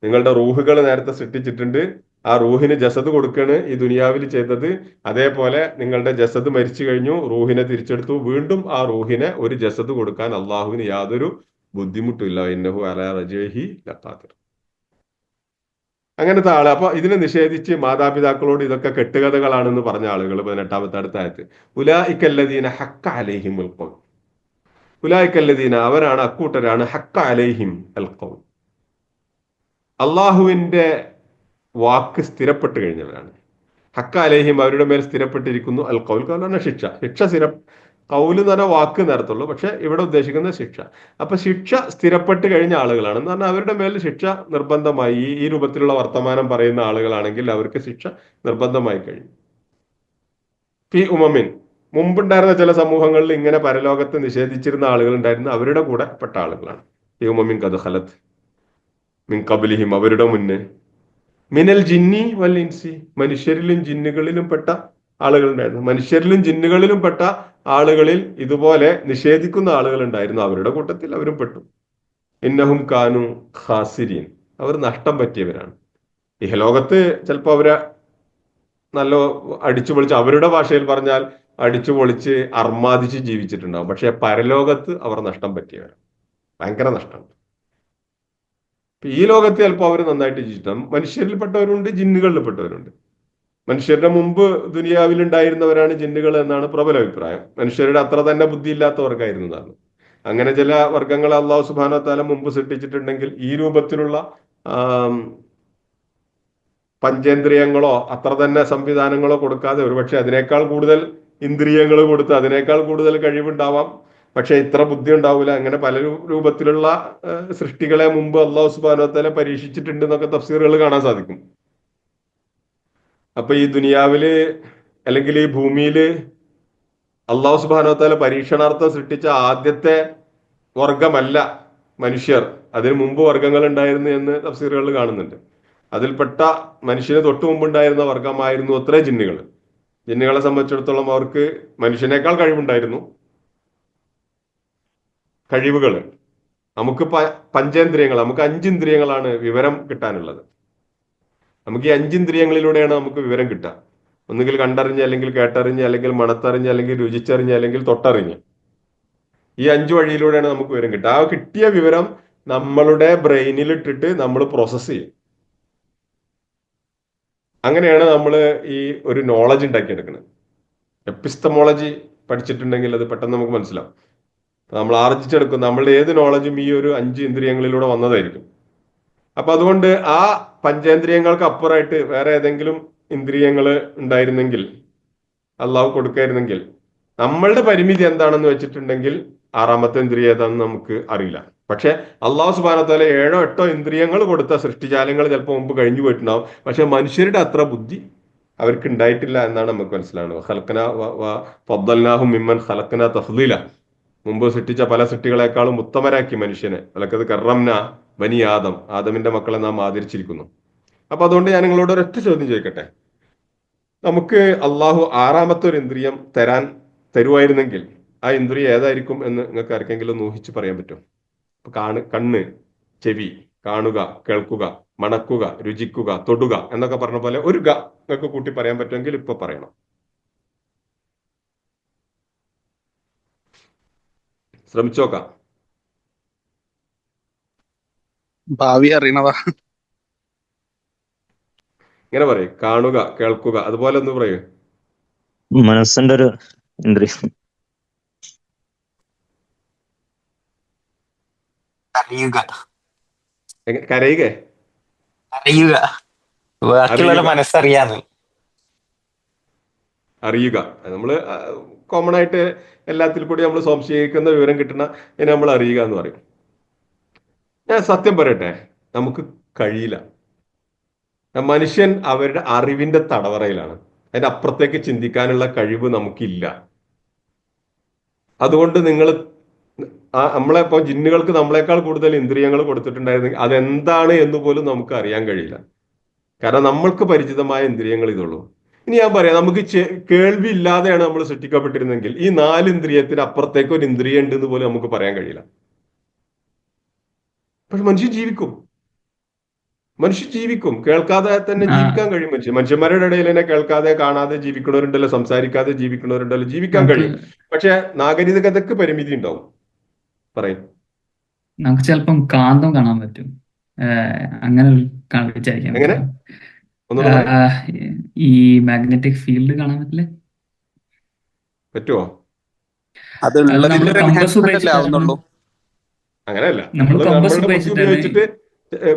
നിങ്ങളുടെ റൂഹുകൾ നേരത്തെ സൃഷ്ടിച്ചിട്ടുണ്ട്. ആ റൂഹിന് ജസദ് കൊടുക്കാണ് ഈ ദുനിയാവിൽ ചെയ്തത്. അതേപോലെ നിങ്ങളുടെ ജസദ് മരിച്ചു കഴിഞ്ഞു, റൂഹിനെ തിരിച്ചെടുത്തു. വീണ്ടും ആ റൂഹിനെ ഒരു ജസദ് കൊടുക്കാൻ അള്ളാഹുവിന് യാതൊരു ബുദ്ധിമുട്ടില്ല. ഇന്നഹു അലാ റജഇഹി ലഖാദിർ. അങ്ങനത്തെ ആള്. അപ്പൊ ഇതിനെ നിഷേധിച്ച് മാതാപിതാക്കളോട് ഇതൊക്കെ കെട്ടുകഥകളാണെന്ന് പറഞ്ഞ ആളുകൾ 18-ാമത്തെ അടുത്ത ആയത്ത്, ഉലായിക്കല്ലദീന ഹക്ക അലൈഹിമുൽ ഖൗൽ. ഉലായിക്കല്ലദീന, അവരാണ്, അക്കൂട്ടരാണ്, ഹക്ക അലൈഹിം അൽ ഖൗൽ, അള്ളാഹുവിന്റെ വാക്ക് സ്ഥിരപ്പെട്ട് കഴിഞ്ഞവരാണ്. ഹക്ക അലൈഹിം, അവരുടെ മേൽ സ്ഥിരപ്പെട്ടിരിക്കുന്നു. അൽ ഖൗൽ, ഖൗൽ ശിക്ഷ. കൗല് എന്ന് പറഞ്ഞാൽ വാക്ക് നേരത്തുള്ളൂ, പക്ഷെ ഇവിടെ ഉദ്ദേശിക്കുന്ന ശിക്ഷ. അപ്പൊ ശിക്ഷ സ്ഥിരപ്പെട്ട് കഴിഞ്ഞ ആളുകളാണ് എന്ന് പറഞ്ഞാൽ അവരുടെ മേൽ ശിക്ഷ നിർബന്ധമായി. ഈ രൂപത്തിലുള്ള വർത്തമാനം പറയുന്ന ആളുകളാണെങ്കിൽ അവർക്ക് ശിക്ഷ നിർബന്ധമായി കഴിഞ്ഞു. ഫി ഉമമിൻ, മുമ്പുണ്ടായിരുന്ന ചില സമൂഹങ്ങളിൽ ഇങ്ങനെ പരലോകത്തെ നിഷേധിച്ചിരുന്ന ആളുകൾ ഉണ്ടായിരുന്നു, അവരുടെ കൂടെ പെട്ട ആളുകളാണ്. ഫി ഉമമിൻ ഖദ് ഖലത് മിൻ ഖബ്ലിഹിം, അവരുടെ മുന്നേ. മിനൽ ജിന്നി വൽ ഇൻസി, മനുഷ്യരിലും ജിന്നുകളിലും പെട്ട ആളുകൾ ഉണ്ടായിരുന്നു. മനുഷ്യരിലും ജിന്നുകളിലും പെട്ട ആളുകളിൽ ഇതുപോലെ നിഷേധിക്കുന്ന ആളുകൾ ഉണ്ടായിരുന്നു. അവരുടെ കൂട്ടത്തിൽ അവരും പെട്ടു. ഇന്നഹും കാനു ഖാസിരീൻ, അവർ നഷ്ടം പറ്റിയവരാണ്. ഇഹലോകത്ത് ചിലപ്പോൾ അവരെ നല്ല അടിച്ചു പൊളിച്ച്, അവരുടെ ഭാഷയിൽ പറഞ്ഞാൽ അടിച്ചു പൊളിച്ച് അർമാദിച്ച് ജീവിച്ചിട്ടുണ്ടാവും. പക്ഷെ പരലോകത്ത് അവർ നഷ്ടം പറ്റിയവരാണ്, ഭയങ്കര നഷ്ടം. ഈ ലോകത്ത് ചിലപ്പോൾ അവർ നന്നായിട്ട് ജീവിച്ചിട്ടുണ്ടാവും. മനുഷ്യരിൽപ്പെട്ടവരുണ്ട്, ജിന്നുകളിൽപ്പെട്ടവരുണ്ട്. മനുഷ്യരുടെ മുമ്പ് ദുനിയാവിൽ ഉണ്ടായിരുന്നവരാണ് ജിന്നുകൾ എന്നാണ് പ്രബല അഭിപ്രായം. മനുഷ്യരുടെ അത്ര തന്നെ ബുദ്ധിയില്ലാത്തവർക്കായിരുന്നതാണ്. അങ്ങനെ ചില വർഗങ്ങളെ അള്ളാഹു സുബ്ഹാനഹു വ തആല മുമ്പ് സൃഷ്ടിച്ചിട്ടുണ്ടെങ്കിൽ ഈ രൂപത്തിലുള്ള പഞ്ചേന്ദ്രിയങ്ങളോ അത്ര തന്നെ സംവിധാനങ്ങളോ കൊടുക്കാതെ, ഒരുപക്ഷെ അതിനേക്കാൾ കൂടുതൽ ഇന്ദ്രിയങ്ങൾ കൊടുത്ത് അതിനേക്കാൾ കൂടുതൽ കഴിവുണ്ടാവാം, പക്ഷെ ഇത്ര ബുദ്ധി ഉണ്ടാവില്ല. അങ്ങനെ പല രൂപത്തിലുള്ള സൃഷ്ടികളെ മുമ്പ് അള്ളാഹു സുബ്ഹാനഹു വ തആല പരീക്ഷിച്ചിട്ടുണ്ട് എന്നൊക്കെ തഫ്സീറുകൾ കാണാൻ സാധിക്കും. അപ്പൊ ഈ ദുനിയാവില് അല്ലെങ്കിൽ ഈ ഭൂമിയില് അള്ളാഹു സുബ്ഹാനഹു വ തആല പരീക്ഷണാർത്ഥം സൃഷ്ടിച്ച ആദ്യത്തെ വർഗമല്ല മനുഷ്യർ. അതിനു മുമ്പ് വർഗങ്ങൾ ഉണ്ടായിരുന്നു എന്ന് തഫ്സീറുകളിൽ കാണുന്നുണ്ട്. അതിൽപ്പെട്ട മനുഷ്യന് തൊട്ടു മുമ്പുണ്ടായിരുന്ന വർഗമായിരുന്നു അത്രേ ജിന്നുകൾ. ജിന്നുകളെ സംബന്ധിച്ചിടത്തോളം അവർക്ക് മനുഷ്യനേക്കാൾ കഴിവുണ്ടായിരുന്നു. കഴിവുകൾ നമുക്ക് പഞ്ചേന്ദ്രിയങ്ങൾ, നമുക്ക് അഞ്ചിന്ദ്രിയങ്ങളാണ് വിവരം കിട്ടാനുള്ളത്. നമുക്ക് ഈ അഞ്ചിന്ദ്രിയങ്ങളിലൂടെയാണ് നമുക്ക് വിവരം കിട്ടുക. ഒന്നുകിൽ കണ്ടറിഞ്ഞ്, അല്ലെങ്കിൽ കേട്ടറിഞ്ഞ്, അല്ലെങ്കിൽ മണത്തറിഞ്ഞ്, അല്ലെങ്കിൽ രുചിച്ചറിഞ്ഞ്, അല്ലെങ്കിൽ തൊട്ടറിഞ്ഞ്. ഈ അഞ്ചു വഴിയിലൂടെയാണ് നമുക്ക് വിവരം കിട്ടുക. ആ കിട്ടിയ വിവരം നമ്മളുടെ ബ്രെയിനിൽ ഇട്ടിട്ട് നമ്മൾ പ്രോസസ്സ് ചെയ്യും. അങ്ങനെയാണ് നമ്മൾ ഈ ഒരു നോളജ് ഉണ്ടാക്കിയെടുക്കുന്നത്. എപ്പിസ്റ്റമോളജി പഠിച്ചിട്ടുണ്ടെങ്കിൽ അത് പെട്ടെന്ന് നമുക്ക് മനസ്സിലാവും. നമ്മൾ ആർജിച്ചെടുക്കും. നമ്മളുടെ ഏത് നോളജും ഈ ഒരു അഞ്ച് ഇന്ദ്രിയങ്ങളിലൂടെ വന്നതായിരിക്കും. അപ്പൊ അതുകൊണ്ട് ആ പഞ്ചേന്ദ്രിയങ്ങൾക്ക് അപ്പുറമായിട്ട് വേറെ ഏതെങ്കിലും ഇന്ദ്രിയങ്ങൾ ഉണ്ടായിരുന്നെങ്കിൽ, അള്ളാഹു കൊടുക്കായിരുന്നെങ്കിൽ, നമ്മളുടെ പരിമിതി എന്താണെന്ന് വെച്ചിട്ടുണ്ടെങ്കിൽ ആറാമത്തെ ഇന്ദ്രിയം ഏതാണെന്ന് നമുക്ക് അറിയില്ല. പക്ഷെ അള്ളാഹു സുബ്ഹാനഹു വ തആല 7 8 ഇന്ദ്രിയങ്ങൾ കൊടുത്ത സൃഷ്ടിജാലങ്ങൾ ചിലപ്പോൾ മുമ്പ് കഴിഞ്ഞു പോയിട്ടുണ്ടാവും. പക്ഷെ മനുഷ്യരുടെ അത്ര ബുദ്ധി അവർക്ക് ഉണ്ടായിട്ടില്ല എന്നാണ് നമുക്ക് മനസ്സിലാവുന്നത്. ഖൽഖന ഫദ്ദൽനാഹും മിമ്മൻ ഖലഖന തഫ്ളീല. മുമ്പ് സൃഷ്ടിച്ച പല സൃഷ്ടികളെക്കാളും ഉത്തമരാക്കി മനുഷ്യനെ. വലക്കത് കറംന ബനി ആദം, ആദമിന്റെ മക്കളെ നാം ആദരിച്ചിരിക്കുന്നു. അപ്പൊ അതുകൊണ്ട് ഞാൻ നിങ്ങളോട് ഒരൊറ്റ ചോദ്യം ചോദിക്കട്ടെ. നമുക്ക് അള്ളാഹു ആറാമത്തെ ഒരു ഇന്ദ്രിയം തരുമായിരുന്നെങ്കിൽ ആ ഇന്ദ്രിയം ഏതായിരിക്കും എന്ന് നിങ്ങൾക്ക് ആർക്കെങ്കിലും ഊഹിച്ച് പറയാൻ പറ്റും? കണ്ണ്, ചെവി, കാണുക, കേൾക്കുക, മണക്കുക, രുചിക്കുക, തൊടുക എന്നൊക്കെ പറഞ്ഞ പോലെ ഒരു നിങ്ങൾക്ക് കൂട്ടി പറയാൻ പറ്റുമെങ്കിൽ ഇപ്പൊ പറയണം. ശ്രമിച്ചോക്കാം. ഭാവി അറിയണതാ. ഇങ്ങനെ പറയും, കാണുക, കേൾക്കുക, അതുപോലെ ഒന്ന് പറയൂ. മനസ്സിന്റെ ഒരു ഇന്ദ്രിയം. അറിയുക. കരയുക, അറിയുക, ബാക്കിയുള്ള മനസ്സറിയാന്ന്. അറിയുക. നമ്മള് കോമൺ ആയിട്ട് എല്ലാത്തിൽ കൂടി നമ്മൾ സംശയിക്കുന്ന വിവരം കിട്ടണ ഇതിനെ നമ്മൾ അറിയുക എന്ന് പറയും. ഞാൻ സത്യം പറയട്ടെ, നമുക്ക് കഴിയില്ല. മനുഷ്യൻ അവരുടെ അറിവിന്റെ തടവറയിലാണ്. അതിന്റെ അപ്പുറത്തേക്ക് ചിന്തിക്കാനുള്ള കഴിവ് നമുക്കില്ല. അതുകൊണ്ട് നമ്മളെ ഇപ്പൊ ജിന്നുകൾക്ക് നമ്മളെക്കാൾ കൂടുതൽ ഇന്ദ്രിയങ്ങൾ കൊടുത്തിട്ടുണ്ടായിരുന്നെങ്കിൽ അതെന്താണ് എന്ന് പോലും നമുക്ക് അറിയാൻ കഴിയില്ല. കാരണം നമ്മൾക്ക് പരിചിതമായ ഇന്ദ്രിയങ്ങൾ ഇതുള്ളൂ. ഇനി ഞാൻ പറയാം, നമുക്ക് കേൾവി ഇല്ലാതെയാണ് നമ്മൾ സൃഷ്ടിക്കപ്പെട്ടിരുന്നെങ്കിൽ ഈ 4 ഇന്ദ്രിയത്തിന് അപ്പുറത്തേക്ക് ഒരു ഇന്ദ്രിയം ഉണ്ട് എന്ന് പോലും നമുക്ക് പറയാൻ കഴിയില്ല. പക്ഷെ മനുഷ്യൻ ജീവിക്കും. കേൾക്കാതെ തന്നെ ജീവിക്കാൻ കഴിയും. മനുഷ്യന്മാരുടെ ഇടയിൽ തന്നെ കേൾക്കാതെ, കാണാതെ ജീവിക്കുന്നവരുണ്ടല്ലോ, സംസാരിക്കാതെ ജീവിക്കുന്നവരുണ്ടല്ലോ, ജീവിക്കാൻ കഴിയും. പക്ഷെ നാഗരികതയ്ക്ക് പരിമിതി ഉണ്ടാവും. പറയും. നമുക്ക് ചിലപ്പം കാന്തം കാണാൻ പറ്റും. അങ്ങനെ വിചാരിക്കാൻ എങ്ങനെ? ഈ മാഗ്നറ്റിക് ഫീൽഡ് കാണാൻ പറ്റില്ലേ? പറ്റുമോ? അങ്ങനെയല്ല. നമ്മളുടെ ബുദ്ധി ഉപയോഗിച്ചിട്ട്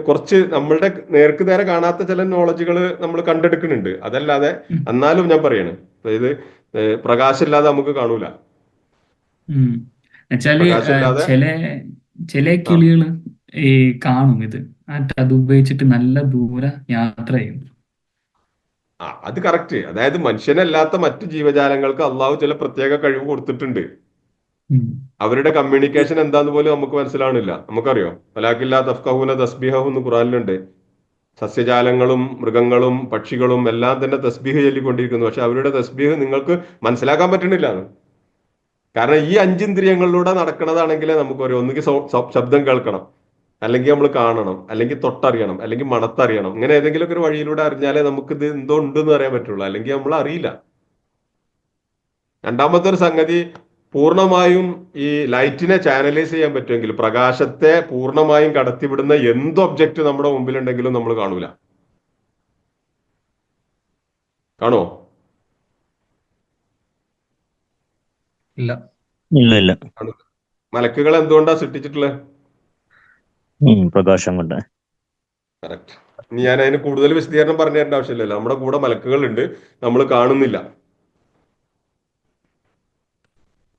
കുറച്ച് നമ്മളുടെ നേർക്ക് നേരെ കാണാത്ത ചില നോളജുകൾ നമ്മൾ കണ്ടെടുക്കുന്നുണ്ട്. അതല്ലാതെ എന്നാലും ഞാൻ പറയാണ്, അതായത് പ്രകാശമില്ലാതെ നമുക്ക് കാണൂല. ചില കിളികള് ഈ കാണും ഇത്, അത് ഉപയോഗിച്ചിട്ട് നല്ല ദൂര യാത്ര ചെയ്യും. അത് കറക്റ്റ്. അതായത് മനുഷ്യനല്ലാത്ത മറ്റു ജീവജാലങ്ങൾക്ക് അള്ളാഹു ചില പ്രത്യേക കഴിവ് കൊടുത്തിട്ടുണ്ട്. അവരുടെ കമ്മ്യൂണിക്കേഷൻ എന്താന്ന് പോലും നമുക്ക് മനസ്സിലാവണില്ല. നമുക്കറിയോ, വലാകില്ലാ തഫ്ഖഹൂന തസ്ബീഹഹു എന്ന് ഖുറാനിലുണ്ട്. സസ്യജാലങ്ങളും മൃഗങ്ങളും പക്ഷികളും എല്ലാം തന്നെ തസ്ബീഹ് ചൊല്ലിക്കൊണ്ടിരിക്കുന്നു. പക്ഷെ അവരുടെ തസ്ബീഹ് നിങ്ങൾക്ക് മനസ്സിലാക്കാൻ പറ്റണില്ല. കാരണം ഈ 5 ഇന്ദ്രിയങ്ങളിലൂടെ നടക്കുന്നതാണെങ്കിലേ നമുക്കറിയാം. ഒന്നുകിൽ ശബ്ദം കേൾക്കണം, അല്ലെങ്കിൽ നമ്മൾ കാണണം, അല്ലെങ്കിൽ തൊട്ടറിയണം, അല്ലെങ്കിൽ മണത്തറിയണം. ഇങ്ങനെ ഏതെങ്കിലും ഒരു വഴിയിലൂടെ അറിഞ്ഞാലേ നമുക്ക് ഇത് എന്തോ ഉണ്ടെന്ന് അറിയാൻ പറ്റുള്ളൂ. അല്ലെങ്കിൽ നമ്മൾ അറിയില്ല. രണ്ടാമത്തെ ഒരു സംഗതി, പൂർണ്ണമായും ഈ ലൈറ്റിനെ ചാനലൈസ് ചെയ്യാൻ പറ്റുമെങ്കിൽ, പ്രകാശത്തെ പൂർണ്ണമായും കടത്തിവിടുന്ന എന്ത് ഒബ്ജക്റ്റ് നമ്മുടെ മുമ്പിലുണ്ടെങ്കിലും നമ്മൾ കാണൂല. കാണോ? ഇല്ല. മലക്കുകൾ എന്തുകൊണ്ടാ സൃഷ്ടിച്ചിട്ടുള്ളത്? പ്രകാശം കൊണ്ട്. കറക്റ്റ്. ഇനി ഞാൻ അതിന് കൂടുതൽ വിശദീകരണം പറഞ്ഞു തരേണ്ട ആവശ്യമില്ലല്ലോ. നമ്മുടെ കൂടെ മലക്കുകൾ ഉണ്ട്, നമ്മൾ കാണുന്നില്ല.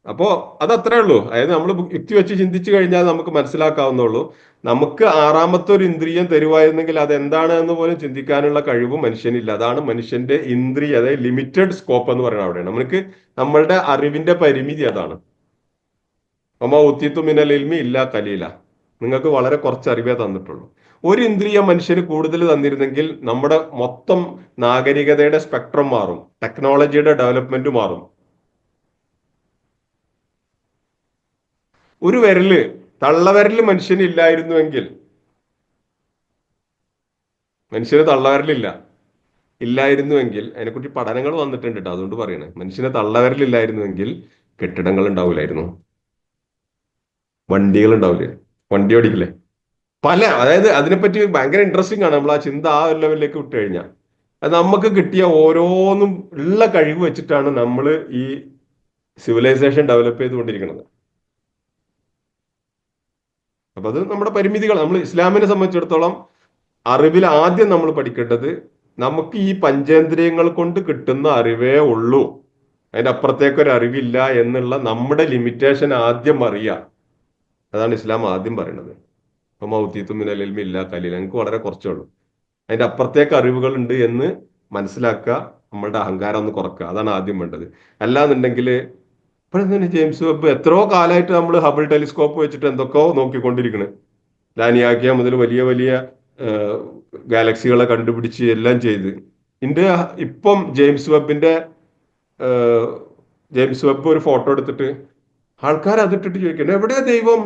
അപ്പോ അതത്രേ ഉള്ളൂ. അതായത് നമ്മൾ യുക്തി വെച്ച് ചിന്തിച്ചു കഴിഞ്ഞാൽ നമുക്ക് മനസ്സിലാക്കാവുന്നുള്ളൂ. നമുക്ക് ആറാമത്തെ ഒരു ഇന്ദ്രിയം തരുമായിരുന്നെങ്കിൽ അതെന്താണ് എന്ന് പോലും ചിന്തിക്കാനുള്ള കഴിവ് മനുഷ്യനില്ല. അതാണ് മനുഷ്യന്റെ ഇന്ദ്രിയ, അതായത് ലിമിറ്റഡ് സ്കോപ്പ് എന്ന് പറയുന്നത് അവിടെയാണ്. നമുക്ക് നമ്മളുടെ അറിവിന്റെ പരിമിതി അതാണ്. ഒമാ ഉത്തീത്തു മിനൽ ഇൽമി ഇല്ലാ കലീല, നിങ്ങൾക്ക് വളരെ കുറച്ച് അറിവേ തന്നിട്ടുള്ളൂ. ഒരു ഇന്ദ്രിയം മനുഷ്യന് കൂടുതൽ തന്നിരുന്നെങ്കിൽ നമ്മുടെ മൊത്തം നാഗരികതയുടെ സ്പെക്ട്രം മാറും, ടെക്നോളജിയുടെ ഡെവലപ്മെന്റ് മാറും. ഒരു വിരല്, തള്ളവിരല് മനുഷ്യന് ഇല്ലായിരുന്നുവെങ്കിൽ, മനുഷ്യന് ഇല്ലായിരുന്നുവെങ്കിൽ അതിനെക്കുറിച്ച് പഠനങ്ങൾ വന്നിട്ടുണ്ട് കേട്ടോ, അതുകൊണ്ട് പറയണേ. മനുഷ്യന് തള്ളവിരലില്ലായിരുന്നുവെങ്കിൽ കെട്ടിടങ്ങൾ ഉണ്ടാവില്ലായിരുന്നു, വണ്ടികൾ ഉണ്ടാവില്ലേ, വണ്ടി ഓടിക്കില്ലേ, അതായത് അതിനെപ്പറ്റി ഭയങ്കര ഇൻട്രസ്റ്റിംഗ് ആണ്. നമ്മൾ ആ ചിന്ത ആ ഒരു ലെവലിലേക്ക് വിട്ടു കഴിഞ്ഞാൽ അത് നമുക്ക് കിട്ടിയ ഓരോന്നും ഉള്ള കഴിവ് വെച്ചിട്ടാണ് നമ്മൾ ഈ സിവിലൈസേഷൻ ഡെവലപ്പ് ചെയ്തുകൊണ്ടിരിക്കുന്നത്. അപ്പൊ അത് നമ്മുടെ പരിമിതികൾ. നമ്മൾ ഇസ്ലാമിനെ സംബന്ധിച്ചിടത്തോളം അറിവിൽ ആദ്യം നമ്മൾ പഠിക്കേണ്ടത് നമുക്ക് ഈ പഞ്ചേന്ദ്രിയങ്ങൾ കൊണ്ട് കിട്ടുന്ന അറിവേ ഉള്ളൂ, അതിന്റെ അപ്പുറത്തേക്കൊരു അറിവില്ല എന്നുള്ള നമ്മുടെ ലിമിറ്റേഷൻ ആദ്യം അറിയുക. അതാണ് ഇസ്ലാം ആദ്യം പറയുന്നത്. മൗത്തീത്തുമിനൽ ഇൽമി ഇല്ലാ കലീല, ഞങ്ങൾക്ക് വളരെ കുറച്ചേ ഉള്ളൂ, അതിന്റെ അപ്പുറത്തേക്ക് അറിവുകൾ ഉണ്ട് എന്ന് മനസ്സിലാക്കുക, നമ്മളുടെ അഹങ്കാരം ഒന്ന് കുറക്കുക. അതാണ് ആദ്യം വേണ്ടത്. അല്ലാന്നുണ്ടെങ്കിൽ ഇപ്പോഴെന്താണ് ജെയിംസ് വെബ് എത്രയോ കാലമായിട്ട് നമ്മൾ ഹബിൾ ടെലിസ്കോപ്പ് വെച്ചിട്ട് എന്തൊക്കെയോ നോക്കിക്കൊണ്ടിരിക്കുന്നത്. ലാനിയാക്കിയ മുതൽ വലിയ വലിയ ഗാലക്സികളെ കണ്ടുപിടിച്ച് എല്ലാം ചെയ്ത് ഇപ്പം ജെയിംസ് വെബ് ഒരു ഫോട്ടോ എടുത്തിട്ട് ആൾക്കാർ അതിട്ടിട്ട് ചോദിക്കണം, എവിടെയാ ദൈവം?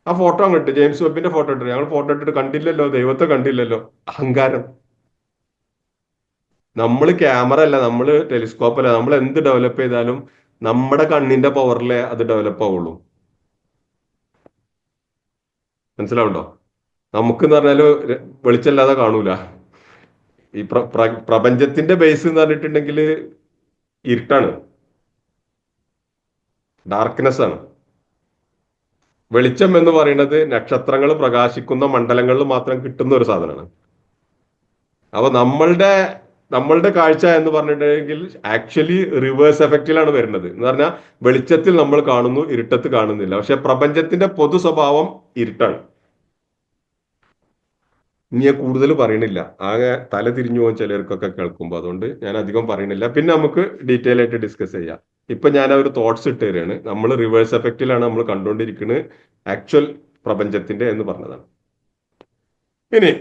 ആ ഫോട്ടോ അങ്ങോട്ട് ജെയിംസ് വെബിന്റെ ഫോട്ടോ ഇട്ടിട്ട്, ഞങ്ങൾ ഫോട്ടോ ഇട്ടിട്ട് കണ്ടില്ലല്ലോ, ദൈവത്തെ കണ്ടില്ലല്ലോ. അഹങ്കാരം. നമ്മൾ ക്യാമറ അല്ല, നമ്മൾ ടെലിസ്കോപ്പ് അല്ല, നമ്മൾ എന്ത് ഡെവലപ്പ് ചെയ്താലും നമ്മുടെ കണ്ണിന്റെ പവറിലെ അത് ഡെവലപ്പ് ആവുള്ളൂ. മനസ്സിലാവുണ്ടോ? നമുക്ക് എന്ന് പറഞ്ഞാല് വെളിച്ചല്ലാതെ കാണൂല. ഈ പ്രപഞ്ചത്തിന്റെ ബേസ് എന്ന് പറഞ്ഞിട്ടുണ്ടെങ്കിൽ ഇരുട്ടാണ്, ഡാർക്ക്നെസ് ആണ്. വെളിച്ചം എന്ന് പറയുന്നത് നക്ഷത്രങ്ങൾ പ്രകാശിക്കുന്ന മണ്ഡലങ്ങളിൽ മാത്രം കിട്ടുന്ന ഒരു സാധനമാണ്. അപ്പൊ നമ്മളുടെ കാഴ്ച എന്ന് പറഞ്ഞിട്ടുണ്ടെങ്കിൽ ആക്ച്വലി റിവേഴ്സ് എഫക്റ്റിലാണ് വരുന്നത്. എന്ന് പറഞ്ഞാൽ വെളിച്ചത്തിൽ നമ്മൾ കാണുന്നു, ഇരുട്ടത്ത് കാണുന്നില്ല. പക്ഷെ പ്രപഞ്ചത്തിന്റെ പൊതു സ്വഭാവം ഇരുട്ടാണ്. ഇനി ഞാൻ കൂടുതൽ പറയണില്ല, ആകെ തല തിരിഞ്ഞു പോകും ചിലർക്കൊക്കെ കേൾക്കുമ്പോൾ, അതുകൊണ്ട് ഞാൻ അധികം പറയണില്ല. പിന്നെ നമുക്ക് ഡീറ്റെയിൽ ആയിട്ട് ഡിസ്കസ് ചെയ്യാം. ഇപ്പൊ ഞാൻ ഒരു തോട്ട്സ് ഇട്ട് തരികയാണ്. നമ്മൾ റിവേഴ്സ് എഫക്റ്റിലാണ് നമ്മൾ കണ്ടുകൊണ്ടിരിക്കുന്നത് ആക്ച്വൽ പ്രപഞ്ചത്തിന്റെ എന്ന് പറഞ്ഞതാണ്. ഇനി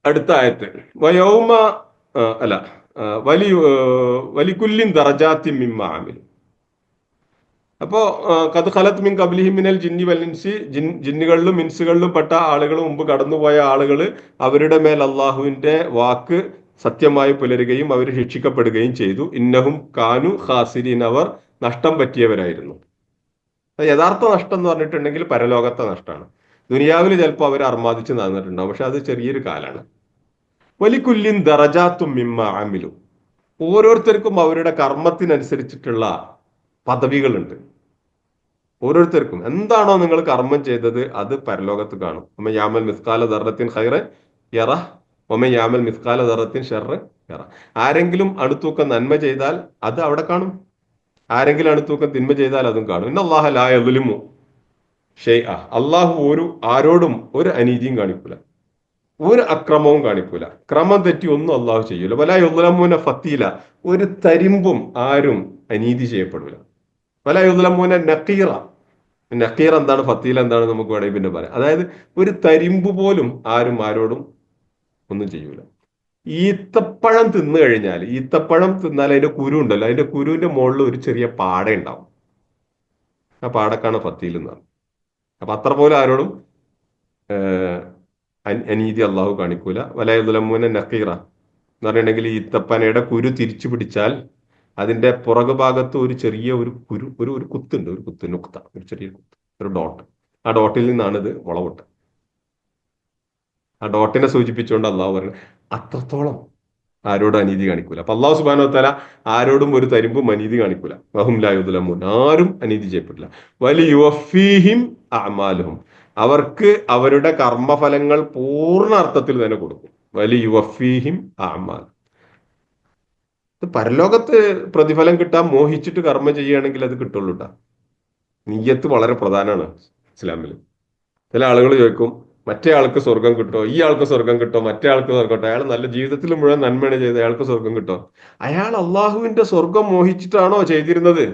അടുത്ത ആയത്ത് വയൗമ അല്ല വലികുല്ലിൻ ദറജാത്തിൻ മിമ്മ ആമിലു. അപ്പോ ഖദ് ഖലത് മിൻ ഖബ്ലിഹിം മിനൽ ജിന്നി വൽ ഇൻസി, ജിന്നുകളിലും ഇൻസുകളിലും പെട്ട ആളുകൾ, മുമ്പ് കടന്നുപോയ ആളുകൾ, അവരുടെ മേൽ അള്ളാഹുവിന്റെ വാക്ക് സത്യമായി പുലരുകയും അവർ ശിക്ഷിക്കപ്പെടുകയും ചെയ്തു. ഇന്നഹും കാനു ഖാസിരീൻ, അവർ നഷ്ടം പറ്റിയവരായിരുന്നു. യഥാർത്ഥ നഷ്ടം എന്ന് പറഞ്ഞിട്ടുണ്ടെങ്കിൽ പരലോകത്തെ നഷ്ടമാണ്. ദുനിയാവിൽ ചിലപ്പോൾ അവർ അർമാദിച്ച് നടന്നിട്ടുണ്ടാവും, പക്ഷെ അത് ചെറിയൊരു കാലാണ്. വലികുല്ലിൻ ദറജാത്തും മിമ്മ ആമിലു, ഓരോരുത്തർക്കും അവരുടെ കർമ്മത്തിനനുസരിച്ചിട്ടുള്ള പദവികളുണ്ട്. ഓരോരുത്തർക്കും എന്താണോ നിങ്ങൾ കർമ്മം ചെയ്തത് അത് പരലോകത്ത് കാണും. ഒമ യാമൽ മിസ്കാല ദർറത്തിൻ ഖൈറ യറ ഒമ യാമൽ മിസ്കാല ദർറത്തിൻ ഷർറ യറ. ആരെങ്കിലും അണുത്തൂക്കം നന്മ ചെയ്താൽ അത് അവിടെ കാണും, ആരെങ്കിലും അണുത്തൂക്കം തിന്മ ചെയ്താൽ അതും കാണും. ഇന്നല്ലാഹ ലാ യദ്ലിമു ഷൈഅ, അള്ളാഹു ആരോടും ഒരു അനീതിയും കാണിക്കൂല, ഒരു അക്രമവും കാണിക്കൂല. ക്രമം തെറ്റി ഒന്നും അള്ളാഹു ചെയ്യൂല. വലാ യുദ്ലമൂന ഫത്തീല, ഒരു തരിമ്പും ആരും അനീതി ചെയ്യപ്പെടൂല. വലാ യുദ്ലമൂന നഖീറ, നഖീർ എന്താണ്, ഫത്തീൽ എന്താണ് നമുക്ക് വേണമെങ്കിൽ പിന്നെ പറയാം. അതായത് ഒരു തരിമ്പ് പോലും ആരും ആരോടും ഒന്നും ചെയ്യൂല. ഈത്തപ്പഴം തിന്നു കഴിഞ്ഞാൽ, ഈത്തപ്പഴം തിന്നാൽ അതിന്റെ കുരു ഉണ്ടല്ലോ, അതിന്റെ കുരുവിന്റെ മുകളിൽ ഒരു ചെറിയ പാട ഉണ്ടാവും. ആ പാടക്കാണ് ഫത്തീൽ എന്നാണ്. അപ്പൊ അത്ര പോലും ആരോടും അനീതി അള്ളാഹു കാണിക്കൂല. വലയുലമൂന നഖീറ എന്ന് പറഞ്ഞിട്ടുണ്ടെങ്കിൽ ഈത്തപ്പനയുടെ കുരു തിരിച്ചു പിടിച്ചാൽ അതിന്റെ പുറകു ഭാഗത്ത് ഒരു ചെറിയ ഒരു കുരു, ഒരു കുത്തുണ്ട്, നുക്ത, ഒരു ചെറിയ കുത്ത്, ഒരു ഡോട്ട്. ആ ഡോട്ടിൽ നിന്നാണ് ഇത് മുളവിട്ട്. ആ ഡോട്ടിനെ സൂചിപ്പിച്ചുകൊണ്ട് അള്ളാഹു പറയുന്നത് അത്രത്തോളം ആരോടും അനീതി കാണിക്കൂല. അപ്പൊ അള്ളാഹു സുബ്ഹാനഹു വതആല ആരോടും ഒരു തരിമ്പും അനീതി കാണിക്കൂല. വഹും ലാ യുദ്ലമൂൻ, ആരും അനീതി ചെയ്യപ്പെട്ടില്ല. വലിയുവഫീഹിം അഅമാലുഹും, അവർക്ക് അവരുടെ കർമ്മഫലങ്ങൾ പൂർണ്ണ അർത്ഥത്തിൽ തന്നെ കൊടുക്കും. വലിയുവഫീഹിം അഅമാൽ. പരലോകത്ത് പ്രതിഫലം കിട്ടാൻ മോഹിച്ചിട്ട് കർമ്മം ചെയ്യുകയാണെങ്കിൽ അത് കിട്ടുള്ളൂ കേട്ടോ. നിയ്യത്ത് വളരെ പ്രധാനമാണ് ഇസ്ലാമിൽ. ചില ആളുകൾ ചോദിക്കും മറ്റേ ആൾക്ക് സ്വർഗം കിട്ടോ, ഈ ആൾക്ക് സ്വർഗം കിട്ടോ, മറ്റേ ആൾക്ക് സ്വർഗം കിട്ടോ, അയാൾ നല്ല ജീവിതത്തിൽ മുഴുവൻ നന്മയാണ് ചെയ്ത് അയാൾക്ക് സ്വർഗം കിട്ടോ? അയാൾ അള്ളാഹുവിന്റെ സ്വർഗം മോഹിച്ചിട്ടാണോ ചെയ്തിരുന്നത്?